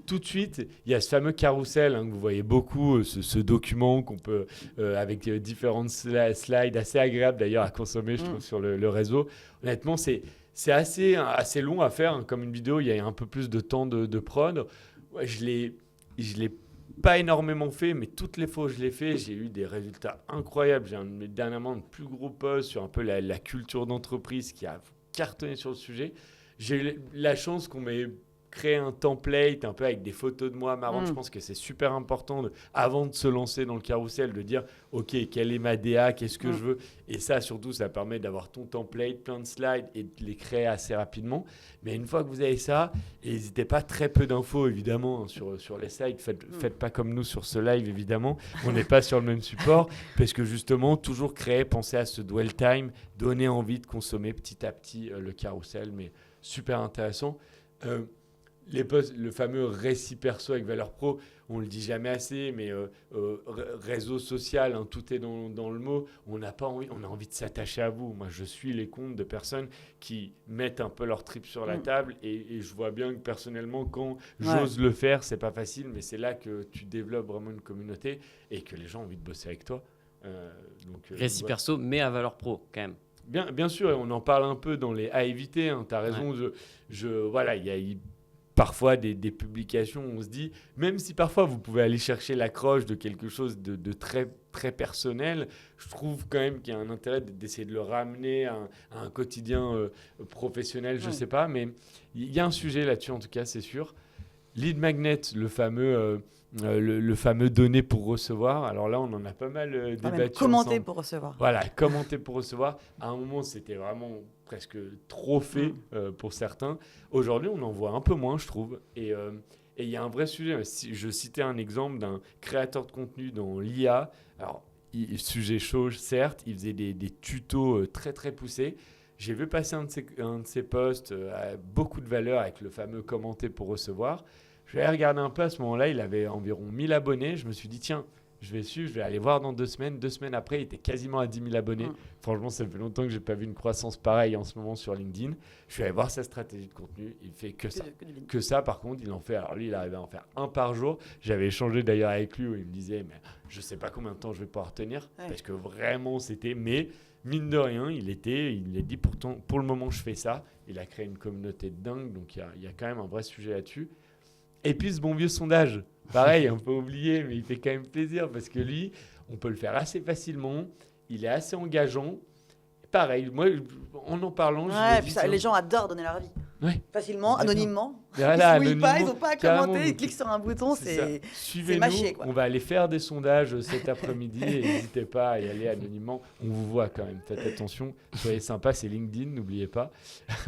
[SPEAKER 2] Tout de suite, il y a ce fameux carrousel que vous voyez beaucoup, ce document qu'on peut, avec différentes slides assez agréables d'ailleurs à consommer, je trouve, sur le réseau. Honnêtement, c'est assez long à faire. Comme une vidéo, il y a un peu plus de temps de prod. Ouais, je l'ai pas énormément fait, mais toutes les fois où je l'ai fait, j'ai eu des résultats incroyables. J'ai dernièrement un plus gros post sur un peu la culture d'entreprise qui a cartonné sur le sujet. J'ai eu la chance qu'on m'ait créé un template un peu avec des photos de moi marrantes. Je pense que c'est super important avant de se lancer dans le carrousel, de dire ok, quelle est ma DA, qu'est-ce que je veux. Et ça, surtout, ça permet d'avoir ton template, plein de slides et de les créer assez rapidement. Mais une fois que vous avez ça, n'hésitez pas, très peu d'infos évidemment sur les slides. Faites pas comme nous sur ce live évidemment. On n'est pas sur le même support parce que justement, toujours créer, penser à ce dwell time, donner envie de consommer petit à petit le carrousel. Mais super intéressant. Les posts, le fameux récit perso avec valeur pro, on le dit jamais assez, mais réseau social, tout est dans le mot. On a envie de s'attacher à vous. Moi, je suis les comptes de personnes qui mettent un peu leur trip sur la table et je vois bien que personnellement, quand j'ose le faire, c'est pas facile, mais c'est là que tu développes vraiment une communauté et que les gens ont envie de bosser avec toi.
[SPEAKER 1] Récit perso, mais à valeur pro quand même.
[SPEAKER 2] Bien sûr, et on en parle un peu dans les à éviter. Tu as raison. Voilà, il y a parfois des publications où on se dit, même si parfois vous pouvez aller chercher l'accroche de quelque chose de très, très personnel, je trouve quand même qu'il y a un intérêt d'essayer de le ramener à un quotidien professionnel, je ne sais pas, mais il y a un sujet là-dessus en tout cas, c'est sûr. Lead magnet, le fameux donner pour recevoir. Alors là, on en a pas mal débattu.
[SPEAKER 3] Commenter pour recevoir.
[SPEAKER 2] Voilà, commenter pour recevoir. À un moment, c'était vraiment presque trop fait pour certains. Aujourd'hui, on en voit un peu moins, je trouve. Et il y a un vrai sujet. Je citais un exemple d'un créateur de contenu dans l'IA. Alors, sujet chaud, certes, il faisait des tutos très, très poussés. J'ai vu passer un de ses posts à beaucoup de valeur avec le fameux commenter pour recevoir. Je vais regarder un peu à ce moment-là, il avait environ 1000 abonnés. Je me suis dit, tiens, je vais aller voir dans 2 semaines. 2 semaines après, il était quasiment à 10 000 abonnés. Franchement, ça fait longtemps que je n'ai pas vu une croissance pareille en ce moment sur LinkedIn. Je suis allé voir sa stratégie de contenu. Il fait que ça. Que ça, par contre, il en fait. Alors lui, il arrivait à en faire un par jour. J'avais échangé d'ailleurs avec lui où il me disait, mais je ne sais pas combien de temps je vais pouvoir tenir. Parce que vraiment, c'était... Mais mine de rien, il a dit, pourtant, pour le moment, je fais ça. Il a créé une communauté de dingue. Donc, il y a quand même un vrai sujet là-dessus. Et puis ce bon vieux sondage, pareil, un peu oublié, mais il fait quand même plaisir parce que lui, on peut le faire assez facilement, il est assez engageant. Pareil, moi, en parlant, je me dis...
[SPEAKER 3] Les gens adorent donner leur avis. Facilement, anonymement.
[SPEAKER 2] Voilà,
[SPEAKER 3] ils n'ont pas à commenter, ils cliquent sur un bouton, c'est mâché.
[SPEAKER 2] On va aller faire des sondages cet après-midi et n'hésitez pas à y aller anonymement. On vous voit quand même, faites attention, soyez sympa, c'est LinkedIn, n'oubliez pas,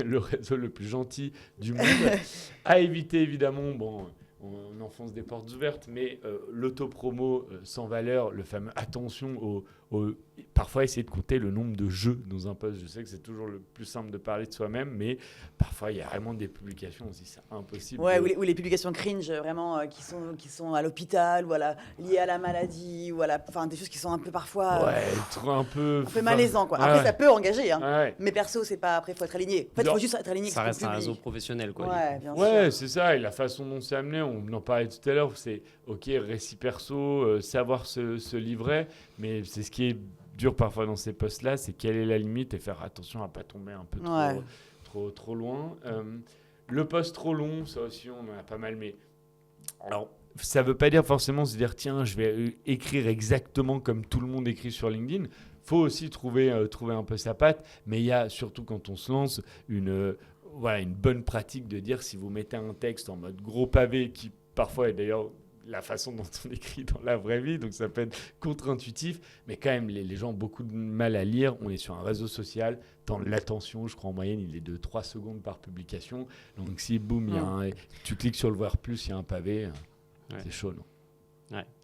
[SPEAKER 2] le réseau le plus gentil du monde. À éviter évidemment, on enfonce des portes ouvertes, mais l'autopromo sans valeur, le fameux attention parfois essayer de compter le nombre de jeux dans un post. Je sais que c'est toujours le plus simple de parler de soi-même, mais parfois il y a vraiment des publications, on se dit c'est impossible.
[SPEAKER 3] Ou les publications cringe vraiment qui sont à l'hôpital ou liées à la maladie ou des choses qui sont un peu parfois
[SPEAKER 2] un peu
[SPEAKER 3] malaisant quoi. Après ça peut engager, mais perso c'est pas. Après faut être aligné. En fait, faut juste être aligné.
[SPEAKER 1] Ça reste un réseau professionnel quoi.
[SPEAKER 3] Bien sûr.
[SPEAKER 2] C'est ça. Et la façon dont c'est amené, on en parlait tout à l'heure, c'est ok récit perso, savoir se livrer, mais c'est ce qui est dur parfois dans ces posts-là, c'est quelle est la limite et faire attention à ne pas tomber un peu trop loin. Le post trop long, ça aussi, on en a pas mal. Mais alors, ça ne veut pas dire forcément se dire, tiens, je vais écrire exactement comme tout le monde écrit sur LinkedIn. Il faut aussi trouver un peu sa patte. Mais il y a, surtout quand on se lance, une bonne pratique de dire, si vous mettez un texte en mode gros pavé, qui parfois est d'ailleurs la façon dont on écrit dans la vraie vie, donc ça peut être contre-intuitif, mais quand même, les gens ont beaucoup de mal à lire. On est sur un réseau social, dans l'attention, je crois en moyenne, il est de 3 secondes par publication. Donc si, boum, tu cliques sur le voir plus, il y a un pavé, c'est chaud, non?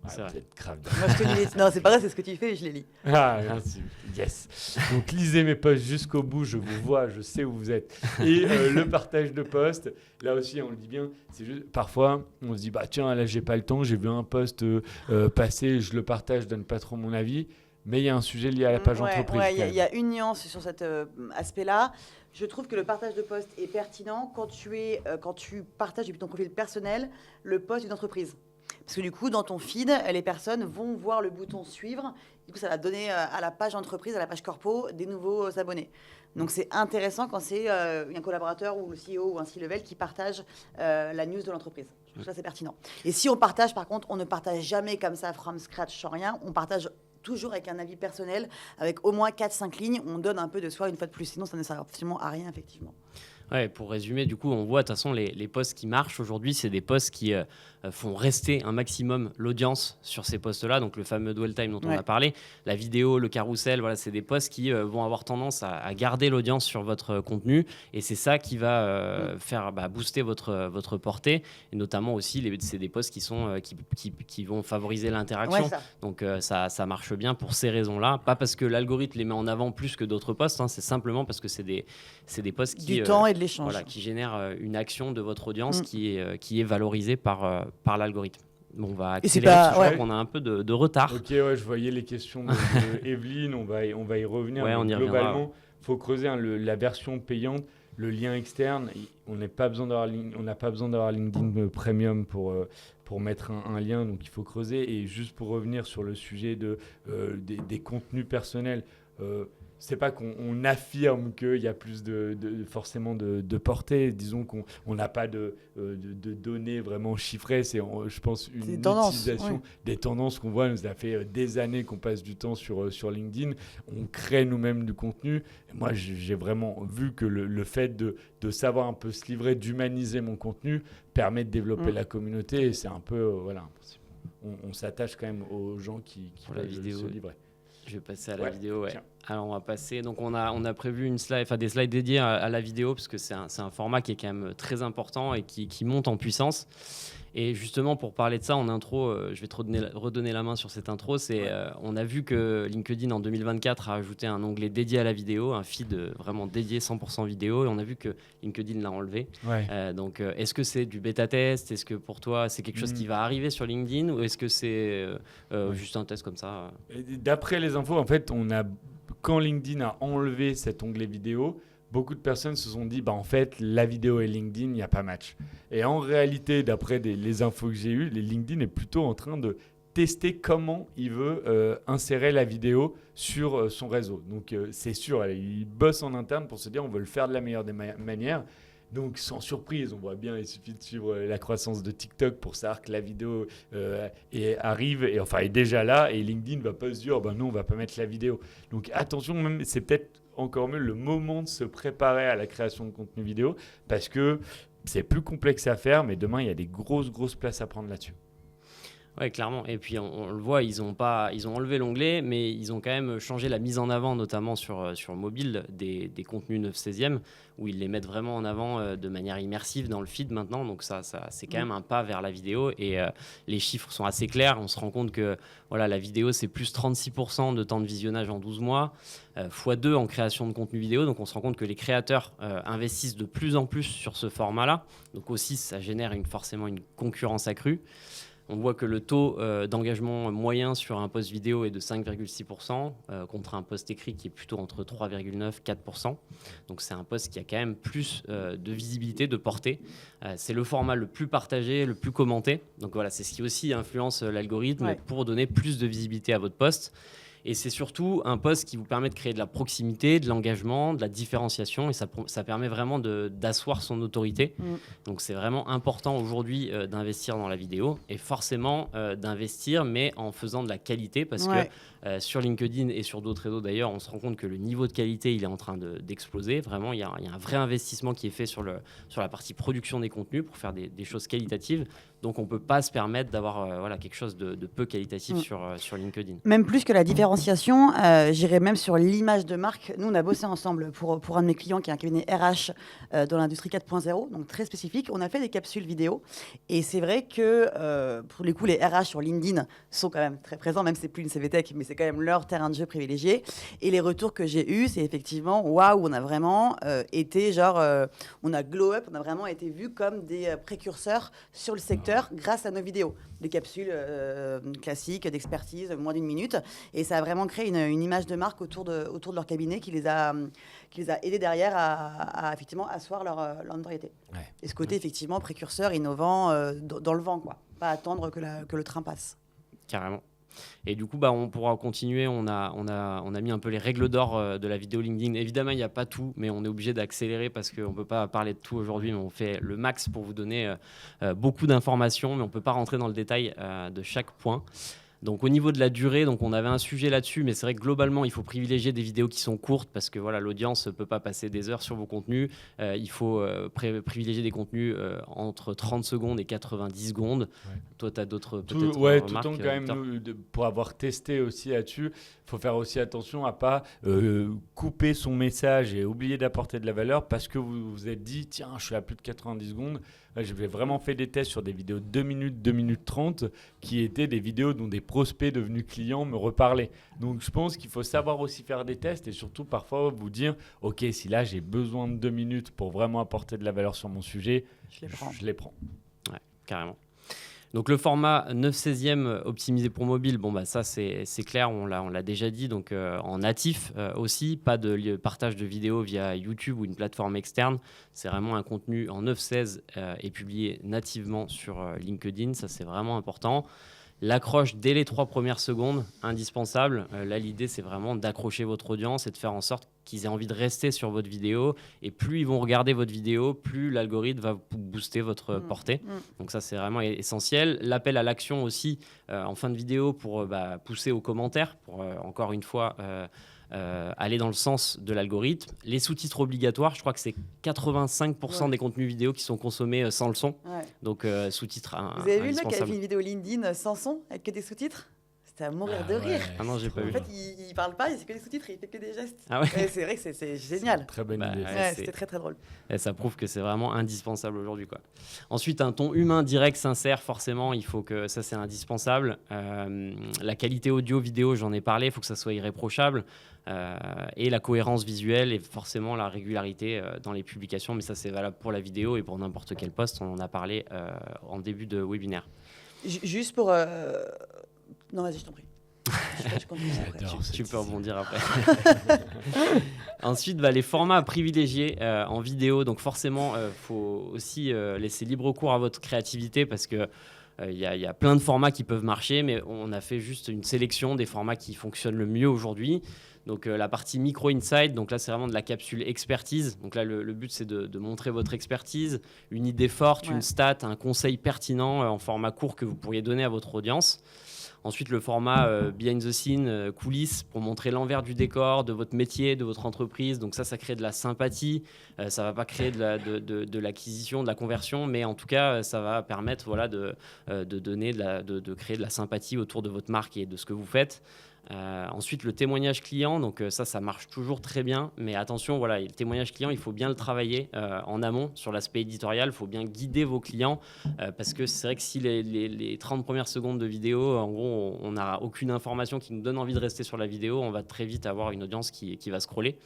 [SPEAKER 1] C'est vrai.
[SPEAKER 2] Grave.
[SPEAKER 3] Moi, je te lis. Non, c'est pas vrai, c'est ce que tu fais et je les lis.
[SPEAKER 2] Merci. Yes. Donc, lisez mes posts jusqu'au bout. Je vous vois, je sais où vous êtes. Et le partage de posts, là aussi, on le dit bien. C'est juste, parfois, on se dit, tiens, là, j'ai pas le temps. J'ai vu un post passer, je le partage, je donne pas trop mon avis. mais il y a un sujet lié à la page entreprise.
[SPEAKER 3] Il y a une nuance sur cet aspect-là. Je trouve que le partage de poste est pertinent quand tu partages depuis ton profil personnel le poste d'une entreprise. Parce que du coup, dans ton feed, les personnes vont voir le bouton suivre. Du coup, ça va donner à la page entreprise, à la page corpo, des nouveaux abonnés. Donc, c'est intéressant quand c'est un collaborateur ou le CEO ou un C-level qui partage la news de l'entreprise. Je trouve ça, c'est pertinent. Et si on partage, par contre, on ne partage jamais comme ça, from scratch, sans rien. On partage toujours avec un avis personnel, avec au moins 4-5 lignes. On donne un peu de soi une fois de plus. Sinon, ça ne sert absolument à rien, effectivement.
[SPEAKER 1] Ouais, pour résumer, du coup, on voit de toute façon les posts qui marchent aujourd'hui, c'est des posts qui font rester un maximum l'audience sur ces posts-là. Donc le fameux dwell time dont on a parlé, la vidéo, le carrousel, voilà, c'est des posts qui vont avoir tendance à garder l'audience sur votre contenu, et c'est ça qui va faire booster votre portée. Et notamment aussi, c'est des posts qui vont favoriser l'interaction. Donc ça marche bien pour ces raisons-là. Pas parce que l'algorithme les met en avant plus que d'autres posts, hein, c'est simplement parce que c'est des posts qui
[SPEAKER 3] du temps et de l'échange.
[SPEAKER 1] Voilà, qui génèrent une action de votre audience qui est valorisée par l'algorithme. Bon, on va accélérer, je crois qu'on a un peu de retard.
[SPEAKER 2] Ok, je voyais les questions de Evelyne, on va y revenir.
[SPEAKER 1] On y
[SPEAKER 2] globalement, il faut creuser la version payante, le lien externe. On n'a pas besoin d'avoir LinkedIn Premium pour mettre un lien, donc il faut creuser. Et juste pour revenir sur le sujet des contenus personnels, c'est pas qu'on affirme qu'il y a plus forcément de portée. Disons qu'on n'a pas de données vraiment chiffrées. C'est, je pense, une utilisation des tendances qu'on voit. Ça fait des années qu'on passe du temps sur LinkedIn. On crée nous-mêmes du contenu. Et moi, j'ai vraiment vu que le fait de savoir un peu se livrer, d'humaniser mon contenu, permet de développer la communauté. Et c'est un peu... on s'attache quand même aux gens qui veulent se livrer.
[SPEAKER 1] Je vais passer à la vidéo. Alors, on va passer. Donc, on a prévu des slides dédiés à la vidéo, parce que c'est un format qui est quand même très important et qui monte en puissance. Et justement, pour parler de ça, en intro, je vais te redonner la main sur cette intro. On a vu que LinkedIn, en 2024, a ajouté un onglet dédié à la vidéo, un feed vraiment dédié 100% vidéo. Et on a vu que LinkedIn l'a enlevé. Donc, est-ce que c'est du bêta-test? Est-ce que pour toi, c'est quelque chose qui va arriver sur LinkedIn? Ou est-ce que c'est juste un test comme ça?
[SPEAKER 2] D'après les infos, en fait, quand LinkedIn a enlevé cet onglet vidéo, beaucoup de personnes se sont dit, en fait, la vidéo et LinkedIn, il n'y a pas match. Et en réalité, d'après les infos que j'ai eues, LinkedIn est plutôt en train de tester comment il veut insérer la vidéo sur son réseau. Donc, c'est sûr, ils bossent en interne pour se dire, on veut le faire de la meilleure des manières. Donc, sans surprise, on voit bien, il suffit de suivre la croissance de TikTok pour savoir que la vidéo arrive, est déjà là, et LinkedIn ne va pas se dire, nous, on ne va pas mettre la vidéo. Donc, attention, même, c'est peut-être encore mieux le moment de se préparer à la création de contenu vidéo, parce que c'est plus complexe à faire, mais demain, il y a des grosses places à prendre là-dessus.
[SPEAKER 1] Ouais, clairement. Et puis on le voit, ils ont enlevé l'onglet, mais ils ont quand même changé la mise en avant, notamment sur mobile, des contenus 9/16e, où ils les mettent vraiment en avant de manière immersive dans le feed maintenant. Donc ça c'est quand même un pas vers la vidéo, et les chiffres sont assez clairs. On se rend compte que la vidéo, c'est plus 36% de temps de visionnage en 12 mois, x2 en création de contenu vidéo. Donc on se rend compte que les créateurs investissent de plus en plus sur ce format-là. Donc aussi, ça génère forcément une concurrence accrue. On voit que le taux d'engagement moyen sur un post vidéo est de 5,6% contre un post écrit qui est plutôt entre 3,9% et 4%. Donc c'est un post qui a quand même plus de visibilité, de portée. C'est le format le plus partagé, le plus commenté. Donc voilà, c'est ce qui aussi influence l'algorithme pour donner plus de visibilité à votre post. Et c'est surtout un post qui vous permet de créer de la proximité, de l'engagement, de la différenciation, et ça permet vraiment d'asseoir son autorité. Donc c'est vraiment important aujourd'hui d'investir dans la vidéo, et forcément d'investir, mais en faisant de la qualité, parce que sur LinkedIn et sur d'autres réseaux d'ailleurs, on se rend compte que le niveau de qualité, il est en train d'exploser. Vraiment, il y a un vrai investissement qui est fait sur la partie production des contenus pour faire des choses qualitatives. Donc on ne peut pas se permettre d'avoir quelque chose de peu qualitatif sur LinkedIn.
[SPEAKER 3] Même plus que la différenciation, j'irais même sur l'image de marque. Nous, on a bossé ensemble pour un de mes clients qui est un cabinet RH dans l'industrie 4.0, donc très spécifique. On a fait des capsules vidéo, et c'est vrai que pour les coups, les RH sur LinkedIn sont quand même très présents, même si c'est plus une CVTech, mais c'est quand même leur terrain de jeu privilégié. Et les retours que j'ai eus, c'est effectivement, waouh, on a vraiment été on a glow up, on a vraiment été vus comme des précurseurs sur le secteur grâce à nos vidéos, des capsules classiques d'expertise, moins d'1 minute. Et ça a vraiment créé une image de marque autour de leur cabinet qui les a aidés derrière à effectivement asseoir leur notoriété.
[SPEAKER 2] Ouais.
[SPEAKER 3] Et ce côté effectivement précurseur, innovant, dans le vent, quoi. Pas attendre que le train passe.
[SPEAKER 1] Carrément. Et du coup, on pourra continuer. On a mis un peu les règles d'or de la vidéo LinkedIn. Évidemment, il n'y a pas tout, mais on est obligé d'accélérer parce qu'on ne peut pas parler de tout aujourd'hui. Mais on fait le max pour vous donner beaucoup d'informations, mais on ne peut pas rentrer dans le détail de chaque point. Donc au niveau de la durée, donc on avait un sujet là-dessus, mais c'est vrai que globalement, il faut privilégier des vidéos qui sont courtes parce que voilà, l'audience ne peut pas passer des heures sur vos contenus. Il faut privilégier des contenus entre 30 secondes et 90 secondes. Ouais. Toi, tu as d'autres peut-être
[SPEAKER 2] remarques, tout le temps, quand même, pour avoir testé aussi là-dessus, il faut faire aussi attention à ne pas couper son message et oublier d'apporter de la valeur parce que vous vous êtes dit, tiens, je suis à plus de 90 secondes. J'ai vraiment fait des tests sur des vidéos de 2 minutes, 2 minutes 30 qui étaient des vidéos dont des prospects devenus clients me reparlaient. Donc je pense qu'il faut savoir aussi faire des tests et surtout parfois vous dire ok, si là j'ai besoin de 2 minutes pour vraiment apporter de la valeur sur mon sujet, je les prends.
[SPEAKER 1] Ouais, carrément. Donc le format 9/16e optimisé pour mobile, ça c'est clair, on l'a déjà dit, donc en natif aussi, pas de partage de vidéos via YouTube ou une plateforme externe, c'est vraiment un contenu en 9/16 et publié nativement sur LinkedIn, ça c'est vraiment important. L'accroche dès les 3 premières secondes, indispensable. Là, l'idée, c'est vraiment d'accrocher votre audience et de faire en sorte qu'ils aient envie de rester sur votre vidéo. Et plus ils vont regarder votre vidéo, plus l'algorithme va booster votre portée. Donc ça, c'est vraiment essentiel. L'appel à l'action aussi en fin de vidéo pour pousser aux commentaires, pour encore une fois... aller dans le sens de l'algorithme. Les sous-titres obligatoires, je crois que c'est 85% des contenus vidéo qui sont consommés sans le son. Ouais. Donc sous-titres
[SPEAKER 3] Vous avez vu le mec qui a fait une vidéo LinkedIn sans son, avec que des sous-titres ? C'était à mourir de rire.
[SPEAKER 1] Ah non, j'ai pas vu.
[SPEAKER 3] En fait, il parle pas, il fait que des sous-titres, il fait que des gestes.
[SPEAKER 1] Ah ouais.
[SPEAKER 3] Et c'est vrai que c'est génial.
[SPEAKER 2] C'est très bonne idée.
[SPEAKER 3] C'était très très drôle.
[SPEAKER 1] Et ça prouve que c'est vraiment indispensable aujourd'hui, quoi. Ensuite, un ton humain, direct, sincère, forcément, il faut que ça c'est indispensable. La qualité audio-vidéo, j'en ai parlé, il faut que ça soit irréprochable. Et la cohérence visuelle et forcément la régularité dans les publications, mais ça c'est valable pour la vidéo et pour n'importe quel post, on en a parlé en début de webinaire.
[SPEAKER 3] Juste pour... Non, vas-y, je t'en prie.
[SPEAKER 1] Tu peux rebondir après. Ensuite, les formats privilégiés en vidéo, donc forcément, faut aussi laisser libre cours à votre créativité parce que il y a plein de formats qui peuvent marcher, mais on a fait juste une sélection des formats qui fonctionnent le mieux aujourd'hui. Donc la partie micro insight, donc là c'est vraiment de la capsule expertise. Donc là le but c'est de montrer votre expertise, une idée forte, une stat, un conseil pertinent en format court que vous pourriez donner à votre audience. Ensuite, le format behind the scene, coulisses, pour montrer l'envers du décor de votre métier, de votre entreprise. Donc ça crée de la sympathie. Ça ne va pas créer de l'acquisition, de la conversion, mais en tout cas, ça va permettre de créer de la sympathie autour de votre marque et de ce que vous faites. Ensuite, le témoignage client, donc ça marche toujours très bien, mais attention, le témoignage client, il faut bien le travailler en amont sur l'aspect éditorial, il faut bien guider vos clients parce que c'est vrai que si les 30 premières secondes de vidéo, en gros, on n'a aucune information qui nous donne envie de rester sur la vidéo, on va très vite avoir une audience qui va scroller.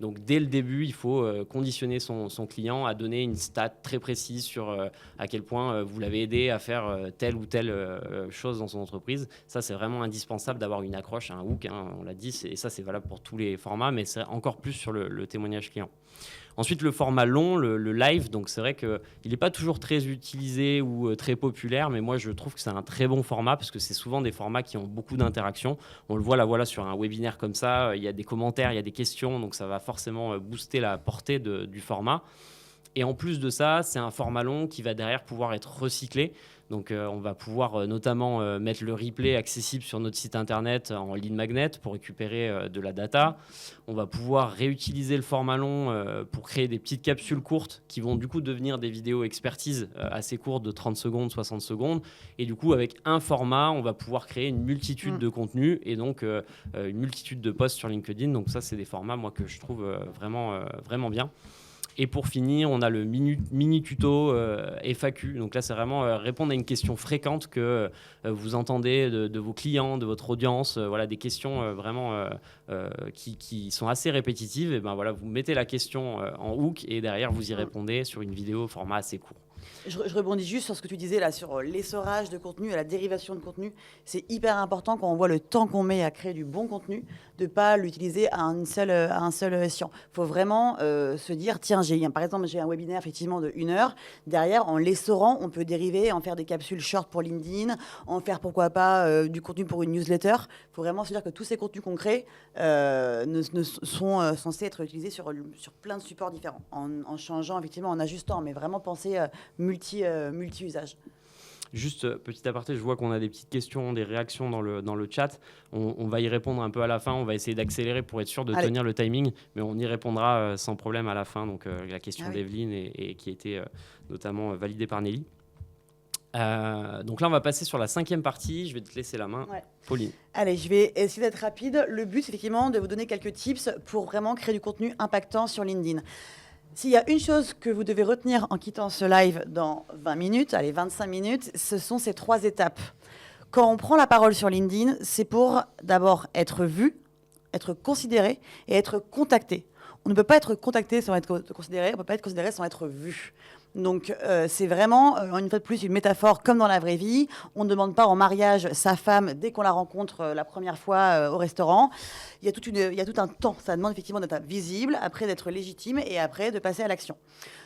[SPEAKER 1] Donc dès le début, il faut conditionner son client à donner une stat très précise sur à quel point vous l'avez aidé à faire telle ou telle chose dans son entreprise. Ça, c'est vraiment indispensable d'avoir une accroche, un hook, on l'a dit, et ça c'est valable pour tous les formats, mais c'est encore plus sur le témoignage client. Ensuite, le format long, le live, donc c'est vrai qu'il n'est pas toujours très utilisé ou très populaire, mais moi je trouve que c'est un très bon format parce que c'est souvent des formats qui ont beaucoup d'interactions. On le voit là, voilà, sur un webinaire comme ça, il y a des commentaires, il y a des questions, donc ça va forcément booster la portée du format. Et en plus de ça, c'est un format long qui va derrière pouvoir être recyclé. Donc on va pouvoir notamment mettre le replay accessible sur notre site internet en lead magnet pour récupérer de la data. On va pouvoir réutiliser le format long pour créer des petites capsules courtes qui vont du coup devenir des vidéos expertise assez courtes de 30 secondes, 60 secondes. Et du coup, avec un format, on va pouvoir créer une multitude de contenus et donc une multitude de posts sur LinkedIn. Donc ça, c'est des formats moi, que je trouve vraiment bien. Et pour finir, on a le mini tuto FAQ. Donc là, c'est vraiment répondre à une question fréquente que vous entendez de vos clients, de votre audience. Voilà, des questions vraiment qui sont assez répétitives. Et ben voilà, vous mettez la question en hook et derrière, vous y répondez sur une vidéo au format assez court.
[SPEAKER 3] Je rebondis juste sur ce que tu disais là, sur l'essorage de contenu et la dérivation de contenu. C'est hyper important quand on voit le temps qu'on met à créer du bon contenu, de ne pas l'utiliser à un seul escient. Il faut vraiment se dire, tiens, par exemple, j'ai un webinaire effectivement de 1 heure. Derrière, en l'essorant, on peut dériver, en faire des capsules short pour LinkedIn, en faire pourquoi pas du contenu pour une newsletter. Il faut vraiment se dire que tous ces contenus qu'on crée sont censés être utilisés sur plein de supports différents, en changeant effectivement, en ajustant, mais vraiment penser multi-usage.
[SPEAKER 1] Juste petit aparté, je vois qu'on a des petites questions, des réactions dans le chat. On va y répondre un peu à la fin. On va essayer d'accélérer pour être sûr de tenir le timing, mais on y répondra sans problème à la fin. Donc la question d'Evelyne et qui a été notamment validée par Nelly. Donc là, on va passer sur la 5e partie. Je vais te laisser la main, Pauline.
[SPEAKER 3] Allez, je vais essayer d'être rapide. Le but, c'est effectivement de vous donner quelques tips pour vraiment créer du contenu impactant sur LinkedIn. S'il y a une chose que vous devez retenir en quittant ce live dans 20 minutes, allez, 25 minutes, ce sont ces 3 étapes. Quand on prend la parole sur LinkedIn, c'est pour d'abord être vu, être considéré et être contacté. On ne peut pas être contacté sans être considéré, on ne peut pas être considéré sans être vu. Donc, c'est vraiment, une fois de plus, une métaphore comme dans la vraie vie. On ne demande pas en mariage sa femme dès qu'on la rencontre la première fois au restaurant. Il y a tout un temps. Ça demande effectivement d'être visible, après d'être légitime et après de passer à l'action.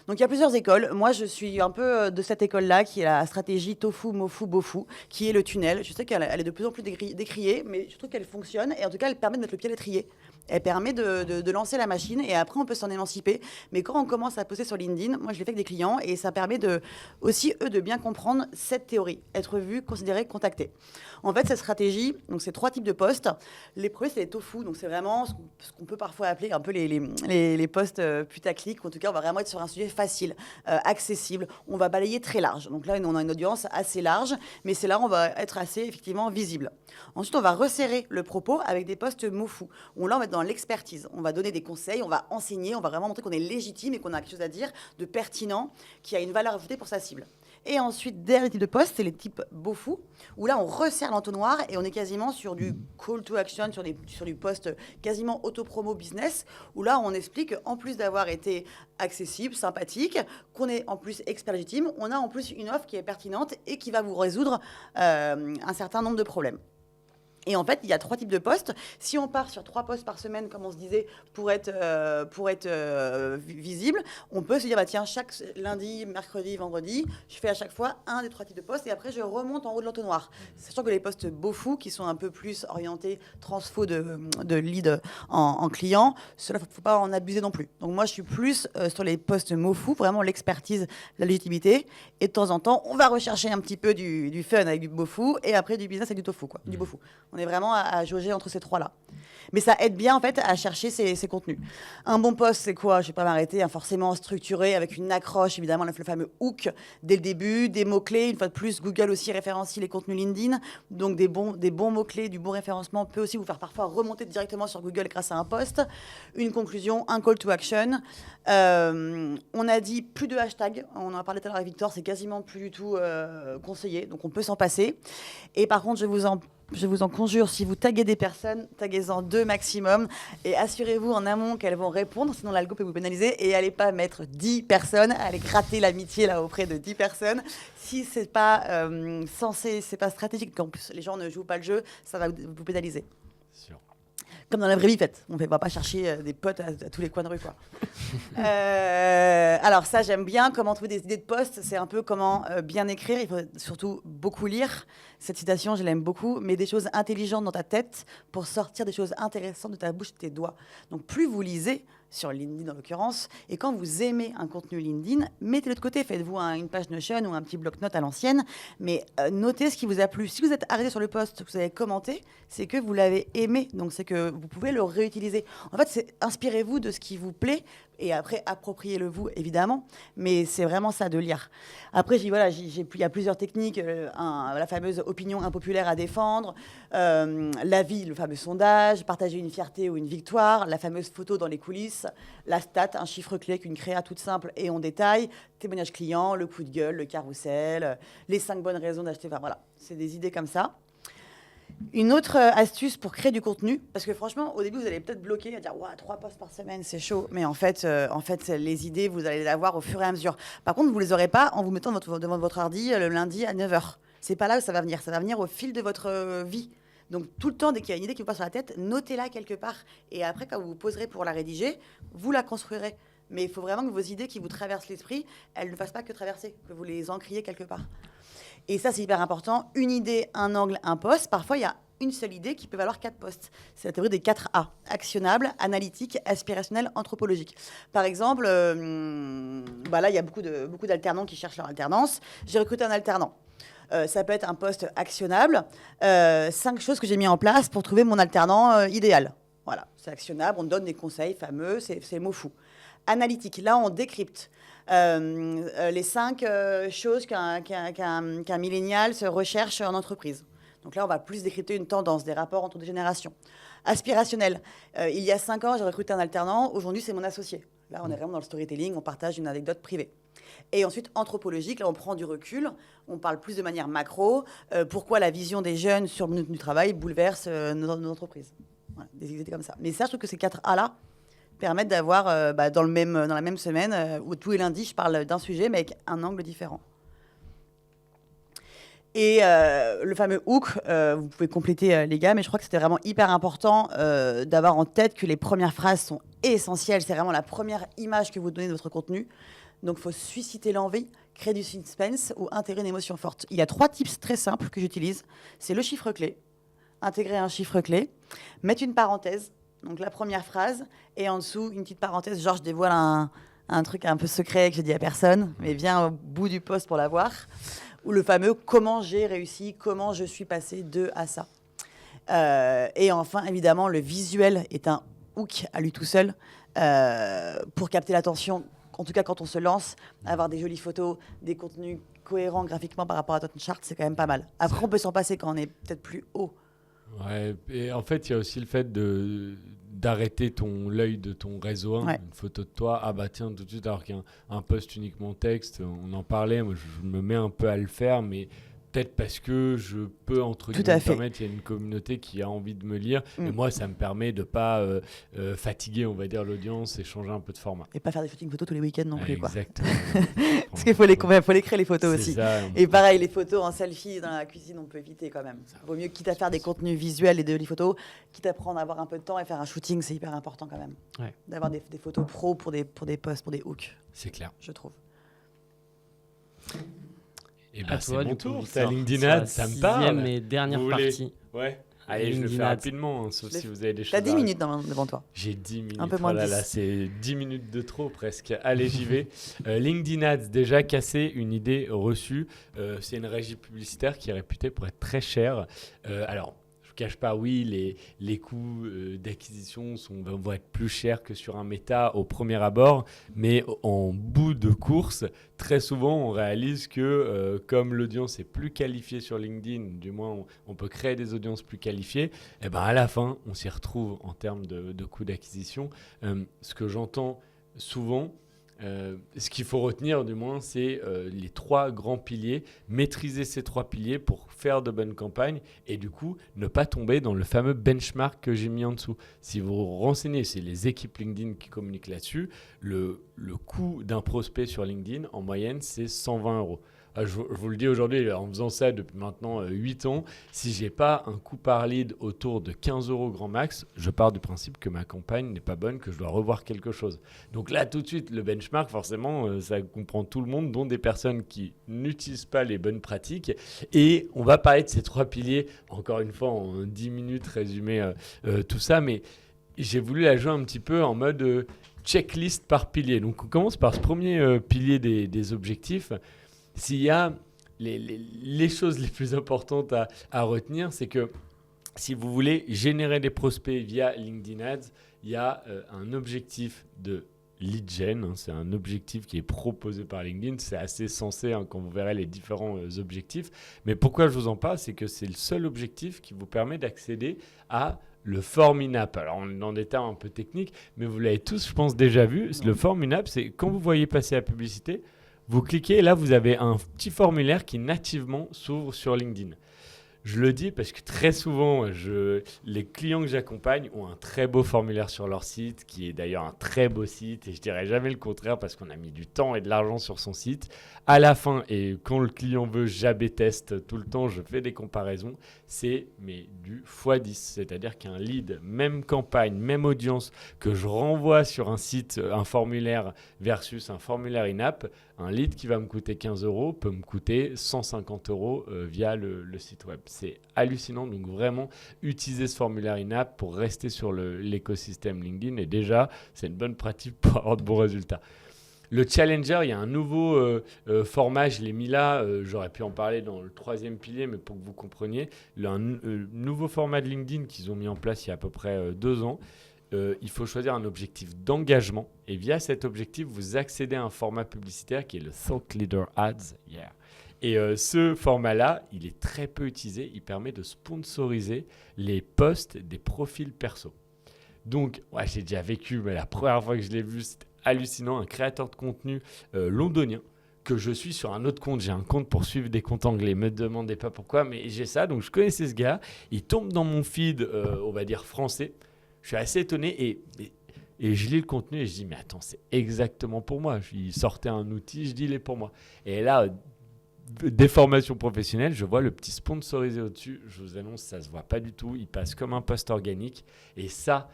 [SPEAKER 3] Donc, il y a plusieurs écoles. Moi, je suis un peu de cette école-là, qui est la stratégie tofu, mofu, bofu, qui est le tunnel. Je sais qu'elle est de plus en plus décriée, mais je trouve qu'elle fonctionne. Et en tout cas, elle permet de mettre le pied à l'étrier. Elle permet de lancer la machine et après, on peut s'en émanciper. Mais quand on commence à poster sur LinkedIn, moi, je l'ai fait avec des clients et ça permet aussi, eux, de bien comprendre cette théorie. Être vu, considéré, contacté. En fait, cette stratégie, donc c'est 3 types de posts. Les premiers, c'est les tofu. Donc, c'est vraiment ce qu'on peut parfois appeler un peu les posts putaclic. En tout cas, on va vraiment être sur un sujet facile, accessible. On va balayer très large. Donc là, on a une audience assez large, mais c'est là où on va être assez, effectivement, visible. Ensuite, on va resserrer le propos avec des posts mofu. Là, on va être dans l'expertise. On va donner des conseils, on va enseigner, on va vraiment montrer qu'on est légitime et qu'on a quelque chose à dire de pertinent, qui a une valeur ajoutée pour sa cible. Et ensuite, dernier type de post, c'est les types bofu, où là, on resserre l'entonnoir et on est quasiment sur du call to action, sur du post quasiment auto-promo business, où là, on explique qu'en plus d'avoir été accessible, sympathique, qu'on est en plus expert légitime, on a en plus une offre qui est pertinente et qui va vous résoudre un certain nombre de problèmes. Et en fait, il y a 3 types de posts. Si on part sur 3 posts par semaine, comme on se disait, pour être visible, on peut se dire, tiens, chaque lundi, mercredi, vendredi, je fais à chaque fois un des 3 types de posts et après, je remonte en haut de l'entonnoir. Sachant que les posts bofu, qui sont un peu plus orientés transfo de lead en client, cela, il ne faut pas en abuser non plus. Donc moi, je suis plus sur les posts mofu, vraiment l'expertise, la légitimité. Et de temps en temps, on va rechercher un petit peu du fun avec du bofu et après du business avec du tofu, quoi, du bofu. On est vraiment à jauger entre ces 3-là. Mais ça aide bien, en fait, à chercher ces contenus. Un bon post, c'est quoi? Je ne vais pas m'arrêter, forcément structuré, avec une accroche, évidemment, le fameux hook dès le début, des mots-clés. Une fois de plus, Google aussi référencie les contenus LinkedIn. Donc, des bons mots-clés, du bon référencement peut aussi vous faire parfois remonter directement sur Google grâce à un post. Une conclusion, un call to action. On a dit plus de hashtags. On en a parlé tout à l'heure avec Victor, c'est quasiment plus du tout conseillé. Donc, on peut s'en passer. Et par contre, je vous en conjure, si vous taguez des personnes, taguez-en 2 maximum et assurez-vous en amont qu'elles vont répondre, sinon l'algo peut vous pénaliser et allez pas mettre 10 personnes, allez gratter l'amitié là auprès de 10 personnes. Si c'est pas censé, c'est pas stratégique, qu'en plus les gens ne jouent pas le jeu, ça va vous pénaliser.
[SPEAKER 2] Sûr.
[SPEAKER 3] Comme dans la vraie vie, en fait. On ne va pas chercher des potes à tous les coins de rue, quoi. Alors ça, j'aime bien. Comment trouver des idées de posts, c'est un peu comment bien écrire. Il faut surtout beaucoup lire. Cette citation, je l'aime beaucoup. Mets des choses intelligentes dans ta tête pour sortir des choses intéressantes de ta bouche et de tes doigts. Donc plus vous lisez, sur LinkedIn en l'occurrence, et quand vous aimez un contenu LinkedIn, mettez-le de côté, faites-vous une page Notion ou un petit bloc-notes à l'ancienne, mais notez ce qui vous a plu. Si vous êtes arrêté sur le post, que vous avez commenté, c'est que vous l'avez aimé, donc c'est que vous pouvez le réutiliser. En fait, inspirez-vous de ce qui vous plaît, Et après, appropriez-le vous, évidemment. Mais c'est vraiment ça de lire. Après, il y a plusieurs techniques. La fameuse opinion impopulaire à défendre, l'avis, le fameux sondage, partager une fierté ou une victoire, la fameuse photo dans les coulisses, la stat, un chiffre clé qu'une créa toute simple et on détaille, témoignage client, le coup de gueule, le carrousel, les 5 bonnes raisons d'acheter. Enfin, voilà, c'est des idées comme ça. Une autre astuce pour créer du contenu, parce que franchement, au début, vous allez peut-être bloquer à dire « 3 posts par semaine, c'est chaud ». Mais en fait, les idées, vous allez les avoir au fur et à mesure. Par contre, vous ne les aurez pas en vous mettant devant votre ordi le lundi à 9h. C'est pas là où ça va venir. Ça va venir au fil de votre vie. Donc, tout le temps, dès qu'il y a une idée qui vous passe sur la tête, notez-la quelque part. Et après, quand vous vous poserez pour la rédiger, vous la construirez. Mais il faut vraiment que vos idées qui vous traversent l'esprit, elles ne fassent pas que traverser, que vous les encriez quelque part. Et ça, c'est hyper important. Une idée, un angle, un post. Parfois, il y a une seule idée qui peut valoir 4 posts. C'est la théorie des 4 A. Actionnable, analytique, aspirationnel, anthropologique. Par exemple, là, il y a beaucoup d'alternants qui cherchent leur alternance. J'ai recruté un alternant. Ça peut être un poste actionnable. 5 choses que j'ai mis en place pour trouver mon alternant idéal. Voilà, c'est actionnable. On donne des conseils fameux. C'est le mot fou. Analytique, là, on décrypte. Les 5 choses qu'un millénial se recherche en entreprise. Donc là, on va plus décrypter une tendance, des rapports entre des générations. Aspirationnel. Il y a 5 ans, j'ai recruté un alternant. Aujourd'hui, c'est mon associé. Là, on est vraiment dans le storytelling. On partage une anecdote privée. Et ensuite, anthropologique. Là, on prend du recul. On parle plus de manière macro. Pourquoi la vision des jeunes sur le monde du travail bouleverse nos entreprises. Voilà, des idées comme ça. Mais ça, je trouve que ces 4 A-là permettent d'avoir, dans la même semaine, où tous les lundis, je parle d'un sujet, mais avec un angle différent. Et le fameux hook, vous pouvez compléter, les gars, mais je crois que c'était vraiment hyper important d'avoir en tête que les premières phrases sont essentielles. C'est vraiment la première image que vous donnez de votre contenu. Donc, il faut susciter l'envie, créer du suspense ou intégrer une émotion forte. Il y a 3 tips très simples que j'utilise. C'est le chiffre clé, intégrer un chiffre clé, mettre une parenthèse, donc la première phrase, et en dessous, une petite parenthèse, genre je dévoile un truc un peu secret que je dis à personne, mais viens au bout du post pour l'avoir. Ou le fameux « comment j'ai réussi »,« comment je suis passé de à ça ». Et enfin, évidemment, le visuel est un hook à lui tout seul pour capter l'attention. En tout cas, quand on se lance, avoir des jolies photos, des contenus cohérents graphiquement par rapport à notre chart, c'est quand même pas mal. Après, on peut s'en passer quand on est peut-être plus haut.
[SPEAKER 2] Ouais, et en fait, il y a aussi le fait d'arrêter l'œil de ton réseau,
[SPEAKER 3] Ouais.
[SPEAKER 2] une photo de toi, ah bah tiens, tout de suite, alors qu'un post uniquement texte, on en parlait, moi je me mets un peu à le faire, mais peut-être parce que je peux, entre
[SPEAKER 3] Tout à
[SPEAKER 2] guillemets,
[SPEAKER 3] fait.
[SPEAKER 2] permettre, il y a une communauté qui a envie de me lire, et moi ça me permet de pas fatiguer, on va dire, l'audience et changer un peu de format.
[SPEAKER 3] Et pas faire des shootings photos tous les week-ends non plus, quoi.
[SPEAKER 2] Exactement.
[SPEAKER 3] Parce qu'il faut les créer, les photos
[SPEAKER 2] C'est
[SPEAKER 3] aussi.
[SPEAKER 2] ça,
[SPEAKER 3] Et pareil, les photos en selfie dans la cuisine, on peut éviter quand même. Vaut mieux, quitte à faire des contenus visuels et de jolies photos, quitte à prendre, avoir un peu de temps et faire un shooting, c'est hyper important quand même.
[SPEAKER 1] Ouais.
[SPEAKER 3] D'avoir des photos pro pour des posts, pour des hooks,
[SPEAKER 2] c'est clair.
[SPEAKER 3] je trouve.
[SPEAKER 2] Et
[SPEAKER 1] À
[SPEAKER 2] bah,
[SPEAKER 1] toi,
[SPEAKER 2] c'est mon
[SPEAKER 1] du coup,
[SPEAKER 2] tour,
[SPEAKER 1] Victor,
[SPEAKER 2] c'est LinkedIn
[SPEAKER 1] sur la
[SPEAKER 2] Ads, ça me parle.
[SPEAKER 1] 6e et dernière
[SPEAKER 2] Vous voulez-
[SPEAKER 1] partie.
[SPEAKER 2] Ouais. Allez, je le
[SPEAKER 1] LinkedIn
[SPEAKER 2] fais
[SPEAKER 1] Ads.
[SPEAKER 2] rapidement, sauf
[SPEAKER 3] Je
[SPEAKER 2] si vous avez des choses
[SPEAKER 3] T'as
[SPEAKER 2] à
[SPEAKER 3] 10
[SPEAKER 2] rajouter.
[SPEAKER 3] minutes devant toi.
[SPEAKER 2] J'ai 10 minutes.
[SPEAKER 3] Un peu moins de
[SPEAKER 2] Oh là
[SPEAKER 3] 10.
[SPEAKER 2] là, c'est 10 minutes de trop presque. Allez, j'y vais. LinkedIn Ads, déjà cassé une idée reçue. C'est une régie publicitaire qui est réputée pour être très chère. Alors, je ne cache pas, oui, les coûts d'acquisition vont être plus chers que sur un méta au premier abord, mais en bout de course, très souvent, on réalise que comme l'audience est plus qualifiée sur LinkedIn, du moins on peut créer des audiences plus qualifiées, et ben à la fin, on s'y retrouve en termes de coûts d'acquisition. Ce que j'entends souvent, ce qu'il faut retenir du moins, c'est les 3 grands piliers, maîtriser ces 3 piliers pour faire de bonnes campagnes et du coup ne pas tomber dans le fameux benchmark que j'ai mis en dessous. Si vous vous renseignez, c'est les équipes LinkedIn qui communiquent là-dessus, le coût d'un prospect sur LinkedIn en moyenne c'est 120 €. Je vous le dis aujourd'hui, en faisant ça depuis maintenant 8 ans, si je n'ai pas un coût par lead autour de 15 € grand max, je pars du principe que ma campagne n'est pas bonne, que je dois revoir quelque chose. Donc là, tout de suite, le benchmark, forcément, ça comprend tout le monde, dont des personnes qui n'utilisent pas les bonnes pratiques. Et on va parler de ces 3 piliers, encore une fois, en 10 minutes, résumer tout ça. Mais j'ai voulu la jouer un petit peu en mode checklist par pilier. Donc on commence par ce premier pilier des objectifs. S'il y a les choses les plus importantes à retenir, c'est que si vous voulez générer des prospects via LinkedIn Ads, il y a un objectif de lead gen, hein, c'est un objectif qui est proposé par LinkedIn. C'est assez sensé quand vous verrez les différents objectifs. Mais pourquoi je vous en parle, c'est que c'est le seul objectif qui vous permet d'accéder à le form in-app. Alors, on est dans des termes un peu techniques, mais vous l'avez tous, je pense, déjà vu. Le form in-app, c'est quand vous voyez passer la publicité, vous cliquez et là, vous avez un petit formulaire qui nativement s'ouvre sur LinkedIn. Je le dis parce que très souvent, les clients que j'accompagne ont un très beau formulaire sur leur site, qui est d'ailleurs un très beau site, et je dirais jamais le contraire parce qu'on a mis du temps et de l'argent sur son site. À la fin, et quand le client veut, j'A/B teste tout le temps, je fais des comparaisons, c'est du x10, c'est-à-dire qu'un lead, même campagne, même audience, que je renvoie sur un site, un formulaire versus un formulaire in-app, un lead qui va me coûter 15 € peut me coûter 150 € via le site web. C'est hallucinant. Donc vraiment, utiliser ce formulaire in-app pour rester sur l'écosystème LinkedIn. Et déjà, c'est une bonne pratique pour avoir de bons résultats. Le Challenger, il y a un nouveau format, je l'ai mis là, j'aurais pu en parler dans le 3e pilier, mais pour que vous compreniez, un nouveau format de LinkedIn qu'ils ont mis en place il y a à peu près 2 ans. Il faut choisir un objectif d'engagement et via cet objectif, vous accédez à un format publicitaire qui est le Thought Leader Ads. Yeah. Et ce format-là, il est très peu utilisé. Il permet de sponsoriser les posts des profils perso. Donc, ouais, j'ai déjà vécu, mais la première fois que je l'ai vu, c'était hallucinant. Un créateur de contenu londonien que je suis sur un autre compte. J'ai un compte pour suivre des comptes anglais. Ne me demandez pas pourquoi, mais j'ai ça. Donc, je connaissais ce gars. Il tombe dans mon feed, on va dire français. Je suis assez étonné et je lis le contenu et je dis mais attends, c'est exactement pour moi. Il sortait un outil, je dis il est pour moi. Et là, des formations professionnelles, je vois le petit sponsorisé au-dessus. Je vous annonce, ça ne se voit pas du tout. Il passe comme un post organique. Et ça,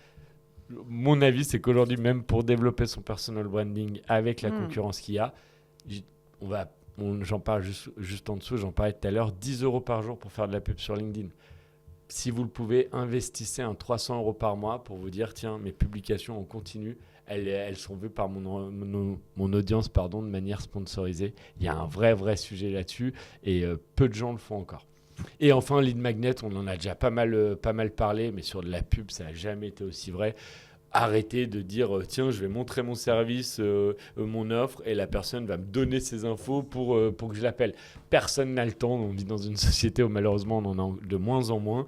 [SPEAKER 2] mon avis, c'est qu'aujourd'hui, même pour développer son personal branding avec la concurrence qu'il y a, j'en parle juste en dessous, j'en parlais tout à l'heure, 10 € par jour pour faire de la pub sur LinkedIn. Si vous le pouvez, investissez un 300 € par mois pour vous dire, tiens, mes publications en continu, elles sont vues par mon audience de manière sponsorisée. Il y a un vrai sujet là-dessus et peu de gens le font encore. Et enfin, lead magnet, on en a déjà pas mal parlé, mais sur de la pub, ça n'a jamais été aussi vrai. Arrêtez de dire tiens, je vais montrer mon service, mon offre, et la personne va me donner ses infos pour que je l'appelle. Personne n'a le temps. On vit dans une société où malheureusement on en a de moins en moins.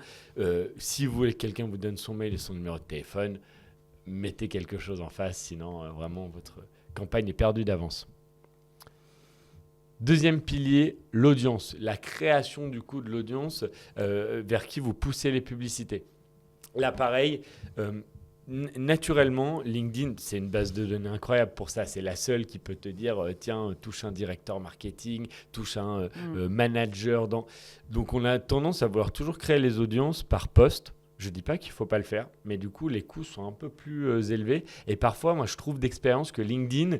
[SPEAKER 2] Si vous voulez que quelqu'un vous donne son mail et son numéro de téléphone, mettez quelque chose en face, sinon vraiment votre campagne est perdue d'avance. 2e pilier, l'audience, la création du coup de l'audience vers qui vous poussez les publicités. Là pareil, naturellement, LinkedIn, c'est une base de données incroyable pour ça. C'est la seule qui peut te dire, tiens, touche un directeur marketing, touche un manager. Donc, on a tendance à vouloir toujours créer les audiences par poste. Je ne dis pas qu'il ne faut pas le faire, mais du coup, les coûts sont un peu plus élevés. Et parfois, moi, je trouve d'expérience que LinkedIn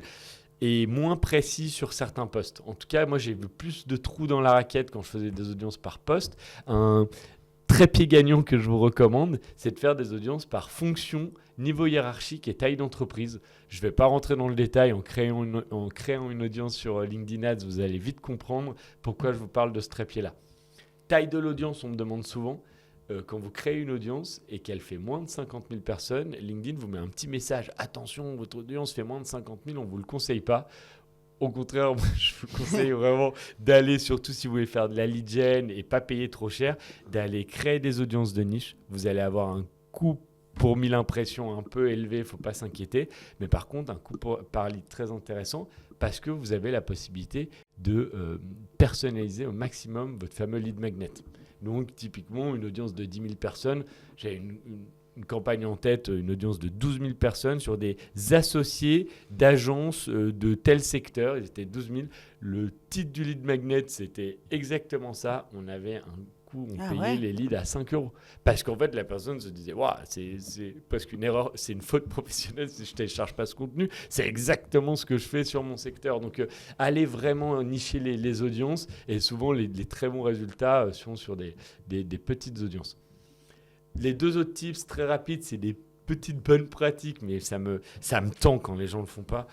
[SPEAKER 2] est moins précis sur certains posts. En tout cas, moi, j'ai vu plus de trous dans la raquette quand je faisais des audiences par poste. Un trépied gagnant que je vous recommande, c'est de faire des audiences par fonction, niveau hiérarchique et taille d'entreprise. Je ne vais pas rentrer dans le détail en créant une audience sur LinkedIn Ads. Vous allez vite comprendre pourquoi je vous parle de ce trépied-là. Taille de l'audience, on me demande souvent. Quand vous créez une audience et qu'elle fait moins de 50 000 personnes, LinkedIn vous met un petit message. Attention, votre audience fait moins de 50 000, on ne vous le conseille pas. Au contraire, je vous conseille vraiment d'aller, surtout si vous voulez faire de la lead gen et pas payer trop cher, d'aller créer des audiences de niche. Vous allez avoir un coût pour 1000 impressions un peu élevé, il ne faut pas s'inquiéter. Mais par contre, un coût par lead très intéressant parce que vous avez la possibilité de personnaliser au maximum votre fameux lead magnet. Donc, typiquement, une audience de 10 000 personnes, j'ai une campagne en tête, une audience de 12 000 personnes sur des associés d'agences de tel secteur. Ils étaient 12 000. Le titre du lead magnet, c'était exactement ça. On avait un coût, on payait les leads à 5 €. Parce qu'en fait, la personne se disait waouh, c'est presque une erreur, c'est une faute professionnelle si je ne télécharge pas ce contenu. C'est exactement ce que je fais sur mon secteur. Donc, allez vraiment nicher les audiences. Et souvent, les très bons résultats sont sur des petites audiences. Les 2 autres tips très rapides, c'est des petites bonnes pratiques, mais ça me tend quand les gens ne le font pas.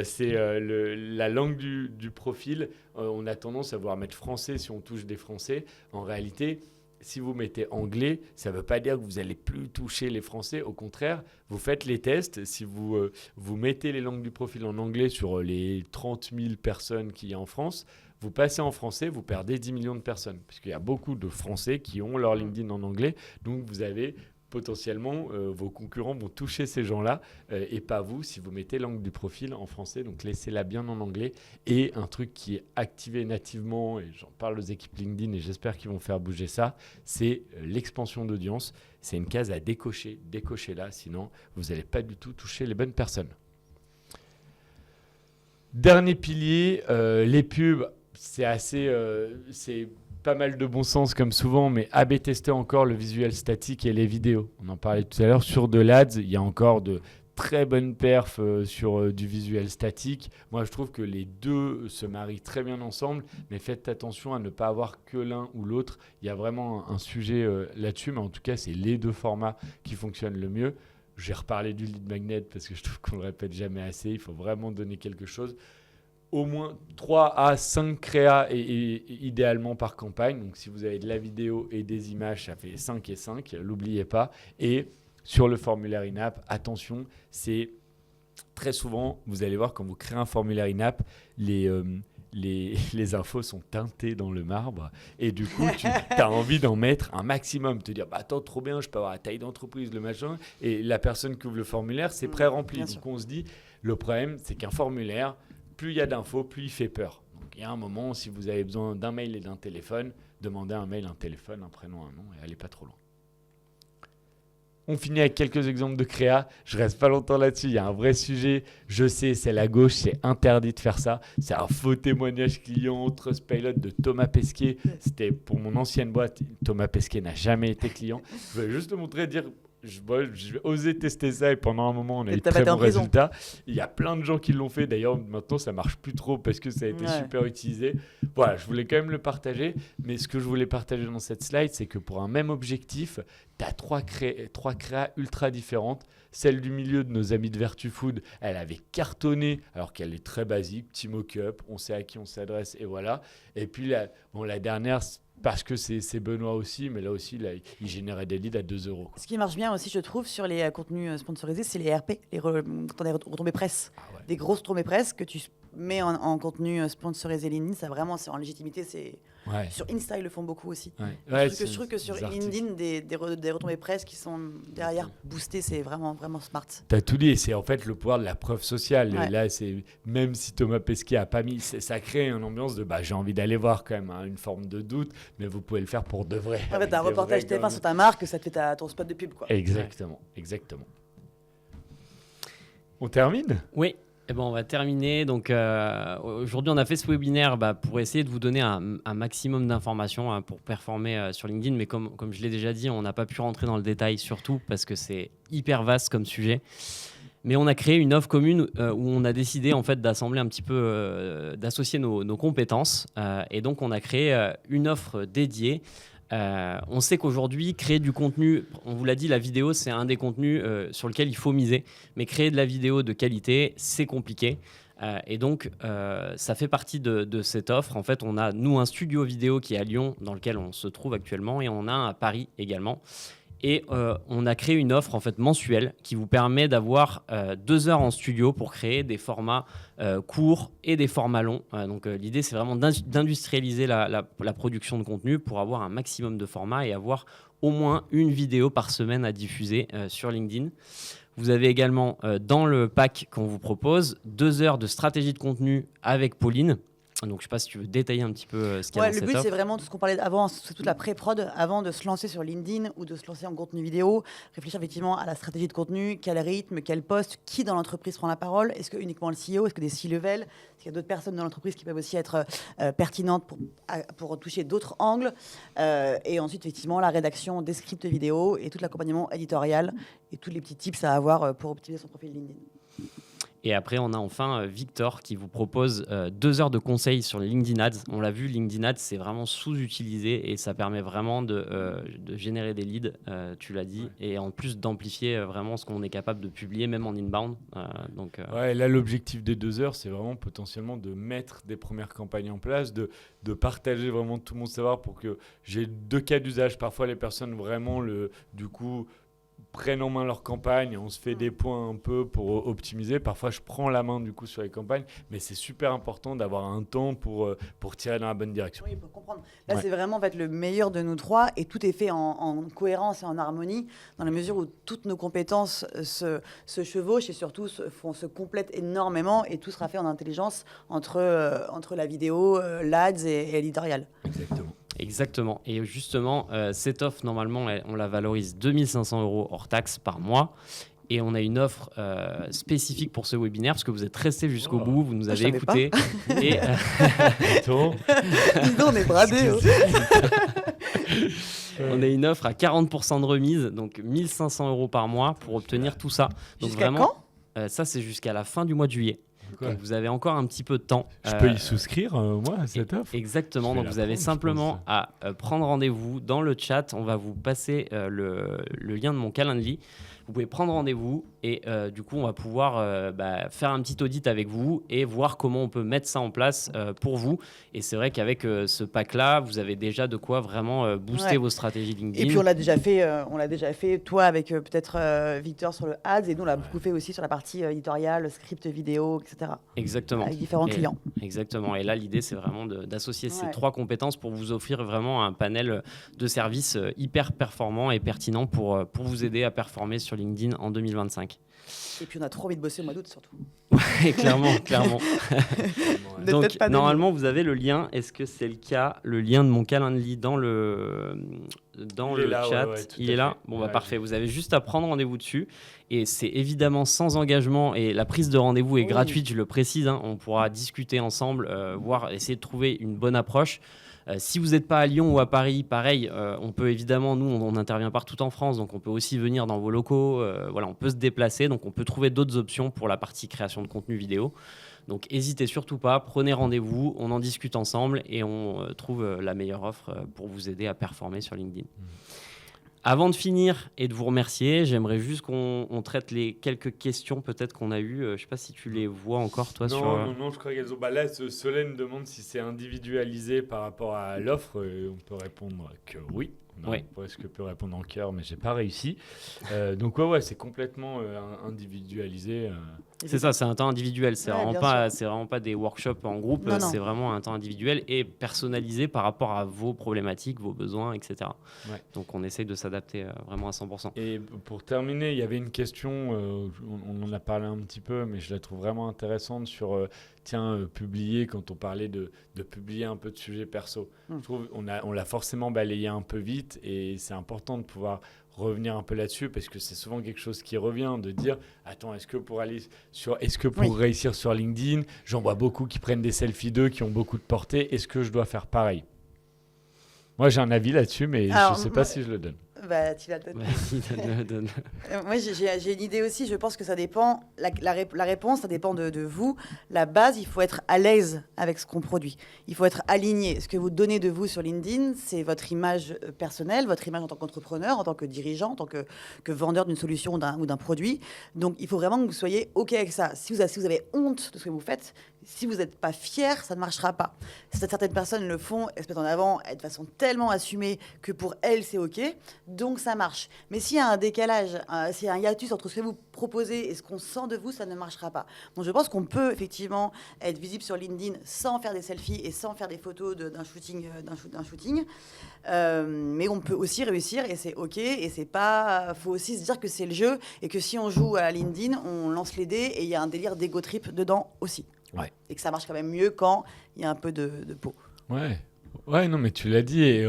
[SPEAKER 2] C'est la langue du profil. On a tendance à vouloir mettre français si on touche des français. En réalité, si vous mettez anglais, ça ne veut pas dire que vous n'allez plus toucher les Français. Au contraire, vous faites les tests. Si vous mettez les langues du profil en anglais sur les 30 000 personnes qu'il y a en France, vous passez en français, vous perdez 10 millions de personnes. Puisqu'il y a beaucoup de Français qui ont leur LinkedIn en anglais. Donc, vous avez potentiellement, vos concurrents vont toucher ces gens-là et pas vous si vous mettez langue du profil en français. Donc, laissez-la bien en anglais. Et un truc qui est activé nativement, et j'en parle aux équipes LinkedIn et j'espère qu'ils vont faire bouger ça, c'est l'expansion d'audience. C'est une case à décocher. Décochez-la, sinon vous n'allez pas du tout toucher les bonnes personnes. Dernier pilier, les pubs. C'est pas mal de bon sens comme souvent, mais A/B tester encore le visuel statique et les vidéos. On en parlait tout à l'heure. Sur de l'ADS, il y a encore de très bonnes perfs sur du visuel statique. Moi, je trouve que les deux se marient très bien ensemble, mais faites attention à ne pas avoir que l'un ou l'autre. Il y a vraiment un sujet là-dessus, mais en tout cas, c'est les deux formats qui fonctionnent le mieux. Je vais reparler du lead magnet parce que je trouve qu'on ne le répète jamais assez. Il faut vraiment donner quelque chose. Au moins 3 à 5 créas et idéalement par campagne. Donc, si vous avez de la vidéo et des images, ça fait 5 et 5, l'oubliez pas. Et sur le formulaire in-app, attention, c'est très souvent, vous allez voir quand vous créez un formulaire in-app, les infos sont teintées dans le marbre et du coup, tu as envie d'en mettre un maximum, te dire bah, attends, trop bien, je peux avoir la taille d'entreprise, le machin. Et la personne qui ouvre le formulaire, c'est pré-rempli. Donc, on se dit, le problème, c'est qu'un formulaire, plus il y a d'infos, plus il fait peur. Donc, il y a un moment, si vous avez besoin d'un mail et d'un téléphone, demandez un mail, un téléphone, un prénom, un nom et allez pas trop loin. On finit avec quelques exemples de créa. Je reste pas longtemps là-dessus. Il y a un vrai sujet. Je sais, c'est la gauche, c'est interdit de faire ça. C'est un faux témoignage client, Trustpilot de Thomas Pesquet. C'était pour mon ancienne boîte. Thomas Pesquet n'a jamais été client. Je voulais juste le montrer, dire... Je vais oser tester ça et pendant un moment on a eu très bons résultats. Il y a plein de gens qui l'ont fait. D'ailleurs maintenant ça marche plus trop parce que ça a été super utilisé. Voilà, je voulais quand même le partager. Mais ce que je voulais partager dans cette slide, c'est que pour un même objectif, tu as trois créas ultra différentes. Celle du milieu de nos amis de Vertu Food, elle avait cartonné alors qu'elle est très basique, petit mock-up, on sait à qui on s'adresse et voilà. Et puis la dernière, parce que c'est Benoît aussi, mais là aussi, il générait des leads à 2 €.
[SPEAKER 3] Ce qui marche bien aussi, je trouve, sur les contenus sponsorisés, c'est les RP, quand on a retombées presse. Ah ouais. Des grosses retombées presse que tu mets en contenu sponsorisé LinkedIn, ça vraiment, c'est en légitimité, c'est... Ouais. Sur Insta, ils le font beaucoup aussi. Ouais. Je trouve que sur LinkedIn, des retombées presse qui sont derrière boostées, c'est vraiment, vraiment smart.
[SPEAKER 2] Tu as tout dit, c'est en fait le pouvoir de la preuve sociale. Ouais. Et là, même si Thomas Pesquet n'a pas mis, ça crée une ambiance de j'ai envie d'aller voir quand même, une forme de doute, mais vous pouvez le faire pour de vrai.
[SPEAKER 3] En fait, tu as un reportage TF1 sur ta marque, ça te fait ton spot de pub. Quoi.
[SPEAKER 2] Exactement. On termine ?
[SPEAKER 1] Oui. Eh ben, on va terminer. Donc, aujourd'hui, on a fait ce webinaire pour essayer de vous donner un maximum d'informations pour performer sur LinkedIn. Mais comme je l'ai déjà dit, on n'a pas pu rentrer dans le détail, surtout parce que c'est hyper vaste comme sujet. Mais on a créé une offre commune où on a décidé en fait d'assembler un petit peu, d'associer nos compétences. Et donc, on a créé une offre dédiée. On sait qu'aujourd'hui, créer du contenu, on vous l'a dit, la vidéo, c'est un des contenus sur lequel il faut miser. Mais créer de la vidéo de qualité, c'est compliqué. Et donc, ça fait partie de cette offre. En fait, on a, nous, un studio vidéo qui est à Lyon, dans lequel on se trouve actuellement, et on a un à Paris également. Et on a créé une offre en fait, mensuelle qui vous permet d'avoir 2 heures en studio pour créer des formats courts et des formats longs. Donc l'idée, c'est vraiment d'industrialiser la production de contenu pour avoir un maximum de formats et avoir au moins une vidéo par semaine à diffuser sur LinkedIn. Vous avez également dans le pack qu'on vous propose 2 heures de stratégie de contenu avec Pauline. Donc, je ne sais pas si tu veux détailler un petit peu ce qu'il y a dans cette offre.
[SPEAKER 3] Le but, c'est vraiment tout ce qu'on parlait avant, c'est toute la pré-prod, avant de se lancer sur LinkedIn ou de se lancer en contenu vidéo, réfléchir effectivement à la stratégie de contenu, quel rythme, quel poste, qui dans l'entreprise prend la parole, est-ce que uniquement le CEO, est-ce que des C-level, est-ce qu'il y a d'autres personnes dans l'entreprise qui peuvent aussi être pertinentes pour toucher d'autres angles, et ensuite, effectivement, la rédaction des scripts vidéo et tout l'accompagnement éditorial et tous les petits tips à avoir pour optimiser son profil LinkedIn.
[SPEAKER 1] Et après, on a enfin Victor qui vous propose 2 heures de conseils sur LinkedIn Ads. On l'a vu, LinkedIn Ads, c'est vraiment sous-utilisé et ça permet vraiment de générer des leads, tu l'as dit, et en plus d'amplifier vraiment ce qu'on est capable de publier, même en inbound.
[SPEAKER 2] Ouais, là, l'objectif des 2 heures, c'est vraiment potentiellement de mettre des premières campagnes en place, de partager vraiment tout mon savoir pour que j'ai 2 cas d'usage. Parfois, les personnes vraiment, du coup, prennent en main leur campagne, on se fait des points un peu pour optimiser. Parfois, je prends la main du coup sur les campagnes, mais c'est super important d'avoir un temps pour tirer dans la bonne direction.
[SPEAKER 3] Oui, pour comprendre. Là, c'est vraiment en fait, le meilleur de nous trois et tout est fait en cohérence et en harmonie dans la mesure où toutes nos compétences se chevauchent et surtout se complètent énormément et tout sera fait en intelligence entre la vidéo, l'ADS et l'éditorial.
[SPEAKER 1] Exactement. Et justement, cette offre, normalement, on la valorise 2 500 € hors taxe par mois. Et on a une offre spécifique pour ce webinaire parce que vous êtes restés jusqu'au bout, vous nous avez écoutés. Et
[SPEAKER 3] on est bradés.
[SPEAKER 1] on a une offre à 40% de remise, donc 1 500 € par mois pour obtenir tout ça. Donc
[SPEAKER 3] jusqu'à
[SPEAKER 1] vraiment, ça, c'est jusqu'à la fin du mois de juillet. Donc vous avez encore un petit peu de temps.
[SPEAKER 2] Je peux y souscrire, moi, à cette offre.
[SPEAKER 1] Exactement. Donc vous avez simplement à prendre rendez-vous dans le chat. On va vous passer le lien de mon Calendly. Vous pouvez prendre rendez-vous et du coup, on va pouvoir faire un petit audit avec vous et voir comment on peut mettre ça en place pour vous. Et c'est vrai qu'avec ce pack-là, vous avez déjà de quoi vraiment booster vos stratégies LinkedIn.
[SPEAKER 3] Et puis on l'a déjà fait, toi avec peut-être Victor sur le ads et nous on l'a beaucoup fait aussi sur la partie éditoriale, script vidéo, etc.
[SPEAKER 1] Exactement.
[SPEAKER 3] Avec différents clients.
[SPEAKER 1] Exactement. Et là, l'idée, c'est vraiment d'associer ces 3 compétences pour vous offrir vraiment un panel de services hyper performants et pertinents pour vous aider à performer sur LinkedIn en 2025.
[SPEAKER 3] Et puis on a trop envie de bosser au mois d'août surtout.
[SPEAKER 1] Ouais, clairement. Donc normalement vous avez le lien. Est-ce que c'est le cas? Le lien de mon Calendly dans le chat. Il est là. Bon parfait. Vous avez juste à prendre rendez-vous dessus. Et c'est évidemment sans engagement et la prise de rendez-vous est gratuite. Je le précise. On pourra discuter ensemble, essayer de trouver une bonne approche. Si vous n'êtes pas à Lyon ou à Paris, pareil, on peut évidemment, nous, on intervient partout en France, donc on peut aussi venir dans vos locaux. On peut se déplacer, donc on peut trouver d'autres options pour la partie création de contenu vidéo. Donc n'hésitez surtout pas, prenez rendez-vous, on en discute ensemble et on trouve la meilleure offre pour vous aider à performer sur LinkedIn. Avant de finir et de vous remercier, j'aimerais juste qu'on traite les quelques questions peut-être qu'on a eues. Je ne sais pas si tu les vois encore, toi.
[SPEAKER 2] Non, je crois qu'elles ont... là, Solène demande si c'est individualisé par rapport à l'offre. On peut répondre que oui. Presque pu répondre en cœur, mais j'ai pas réussi. Donc c'est complètement individualisé.
[SPEAKER 1] C'est ça, c'est un temps individuel. C'est vraiment pas des workshops en groupe. Non. C'est vraiment un temps individuel et personnalisé par rapport à vos problématiques, vos besoins, etc. Donc on essaye de s'adapter vraiment à 100%.
[SPEAKER 2] Et pour terminer, il y avait une question. On en a parlé un petit peu, mais je la trouve vraiment intéressante sur publier, quand on parlait de publier un peu de sujets perso. Je trouve on l'a forcément balayé un peu vite et c'est important de pouvoir revenir un peu là-dessus parce que c'est souvent quelque chose qui revient, de dire attends, est-ce que pour réussir sur LinkedIn, j'en vois beaucoup qui prennent des selfies d'eux qui ont beaucoup de portée, est-ce que je dois faire pareil? Moi j'ai un avis là-dessus, mais je ne sais pas si je le donne.
[SPEAKER 3] Tu vas le donner. Moi, j'ai une idée aussi. Je pense que ça dépend. La réponse, ça dépend de vous. La base, il faut être à l'aise avec ce qu'on produit. Il faut être aligné. Ce que vous donnez de vous sur LinkedIn, c'est votre image personnelle, votre image en tant qu'entrepreneur, en tant que dirigeant, en tant que vendeur d'une solution ou d'un produit. Donc, il faut vraiment que vous soyez OK avec ça. Si vous avez honte de ce que vous faites, si vous n'êtes pas fier, ça ne marchera pas. Certaines personnes le font, elles se mettent en avant de façon tellement assumée que pour elles, c'est OK. Donc, ça marche. Mais s'il y a un décalage, s'il y a un hiatus entre ce que vous proposez et ce qu'on sent de vous, ça ne marchera pas. Donc, je pense qu'on peut effectivement être visible sur LinkedIn sans faire des selfies et sans faire des photos d'un shooting. Mais on peut aussi réussir et c'est OK. Et c'est pas... faut aussi se dire que c'est le jeu et que si on joue à LinkedIn, on lance les dés et il y a un délire d'ego trip dedans aussi. Et que ça marche quand même mieux quand il y a un peu de peau.
[SPEAKER 2] Ouais, non, mais tu l'as dit. Et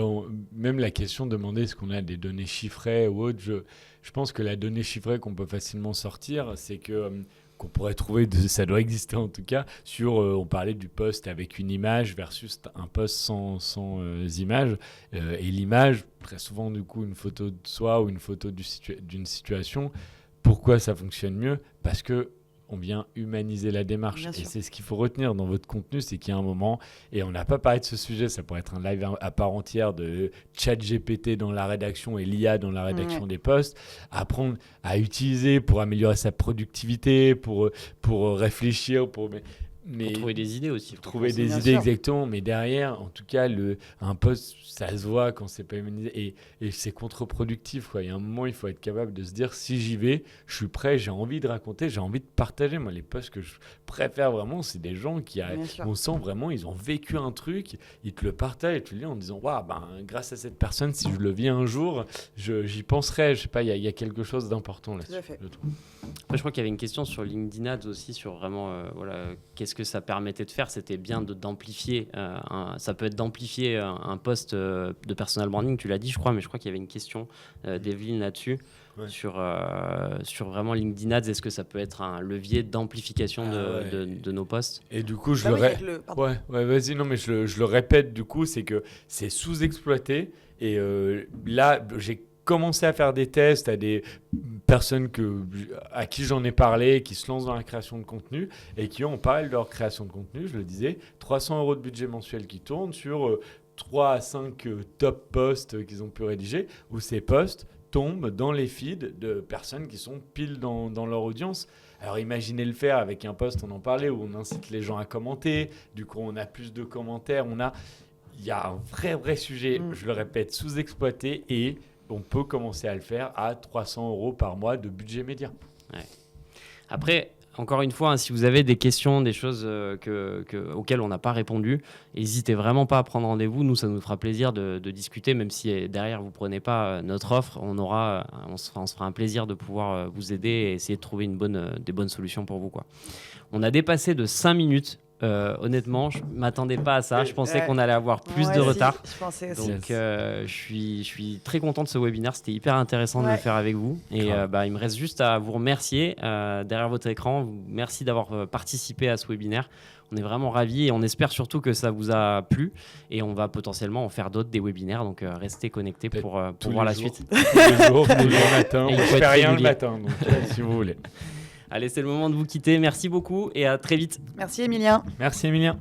[SPEAKER 2] même la question de demander est-ce qu'on a des données chiffrées ou autre, je pense que la donnée chiffrée qu'on peut facilement sortir, c'est qu'on pourrait trouver, ça doit exister en tout cas, on parlait du post avec une image versus un post sans image. Et l'image, très souvent du coup, une photo de soi ou une photo d'une situation. Pourquoi ça fonctionne mieux? Parce que on vient humaniser la démarche.
[SPEAKER 3] Bien
[SPEAKER 2] Et
[SPEAKER 3] sûr.
[SPEAKER 2] c'est ce qu'il faut retenir dans votre contenu, c'est qu'il y a un moment, et on n'a pas parlé de ce sujet, ça pourrait être un live à part entière de ChatGPT dans la rédaction et l'IA dans la rédaction des posts, apprendre à utiliser pour améliorer sa productivité, pour réfléchir, pour
[SPEAKER 1] trouver des idées aussi.
[SPEAKER 2] trouver des
[SPEAKER 3] Bien
[SPEAKER 2] idées
[SPEAKER 3] sûr.
[SPEAKER 2] exactement, mais derrière, en tout cas, un post, ça se voit quand c'est pas humanisé et c'est contre-productif, quoi. Il y a un moment, il faut être capable de se dire, si j'y vais, je suis prêt, j'ai envie de raconter, j'ai envie de partager. Moi, les posts que je préfère vraiment, c'est des gens
[SPEAKER 3] Bien sûr.
[SPEAKER 2] on sent vraiment, ils ont vécu un truc, ils te le partagent et tu le lis en disant, waouh, grâce à cette personne, si je le vis un jour, j'y penserai. Je sais pas, il y a quelque chose d'important là-dessus.
[SPEAKER 3] Tout à fait.
[SPEAKER 2] Je trouve.
[SPEAKER 1] Après, je crois qu'il y avait une question sur LinkedIn Ads aussi, sur vraiment qu'est-ce que ça permettait de faire. C'était bien d'amplifier. Ça peut être d'amplifier un post de personal branding, tu l'as dit, je crois, mais je crois qu'il y avait une question d'Evelyne là-dessus.
[SPEAKER 2] Ouais.
[SPEAKER 1] Sur vraiment LinkedIn Ads, est-ce que ça peut être un levier d'amplification de nos posts?
[SPEAKER 2] Et du coup,
[SPEAKER 3] Pardon.
[SPEAKER 2] Ouais, vas-y, non, mais je le répète, du coup, c'est que c'est sous-exploité. Et là, j'ai commencé à faire des tests à des personnes à qui j'en ai parlé, qui se lancent dans la création de contenu et qui ont parlé de leur création de contenu, je le disais, 300 € de budget mensuel qui tournent sur 3 à 5 top posts qu'ils ont pu rédiger, où ces posts tombent dans les feeds de personnes qui sont pile dans leur audience. Alors imaginez le faire avec un post, on en parlait, où on incite les gens à commenter, du coup on a plus de commentaires, il y a un vrai sujet, je le répète, sous-exploité, et on peut commencer à le faire à 300 € par mois de budget média.
[SPEAKER 1] Ouais. Après, encore une fois, si vous avez des questions, des choses auxquelles on n'a pas répondu, n'hésitez vraiment pas à prendre rendez-vous. Nous, ça nous fera plaisir de discuter, même si derrière, vous ne prenez pas notre offre. On se fera un plaisir de pouvoir vous aider et essayer de trouver des bonnes solutions pour vous, quoi. On a dépassé de 5 minutes. Honnêtement, je ne m'attendais pas à ça. Je pensais qu'on allait avoir plus de retard.
[SPEAKER 3] Je pensais aussi.
[SPEAKER 1] Donc, je suis très content de ce webinaire. C'était hyper intéressant de le faire avec vous. Et il me reste juste à vous remercier derrière votre écran. Merci d'avoir participé à ce webinaire. On est vraiment ravis et on espère surtout que ça vous a plu. Et on va potentiellement en faire d'autres, des webinaires. Donc, restez connectés pour voir la suite.
[SPEAKER 2] Tous les jours matin.
[SPEAKER 1] Et
[SPEAKER 2] Je
[SPEAKER 1] il faut
[SPEAKER 2] fais
[SPEAKER 1] être
[SPEAKER 2] rien le
[SPEAKER 1] régulier.
[SPEAKER 2] matin, donc si vous voulez.
[SPEAKER 1] Allez, c'est le moment de vous quitter. Merci beaucoup et à très vite.
[SPEAKER 3] Merci Emilien.
[SPEAKER 2] Merci Emilien.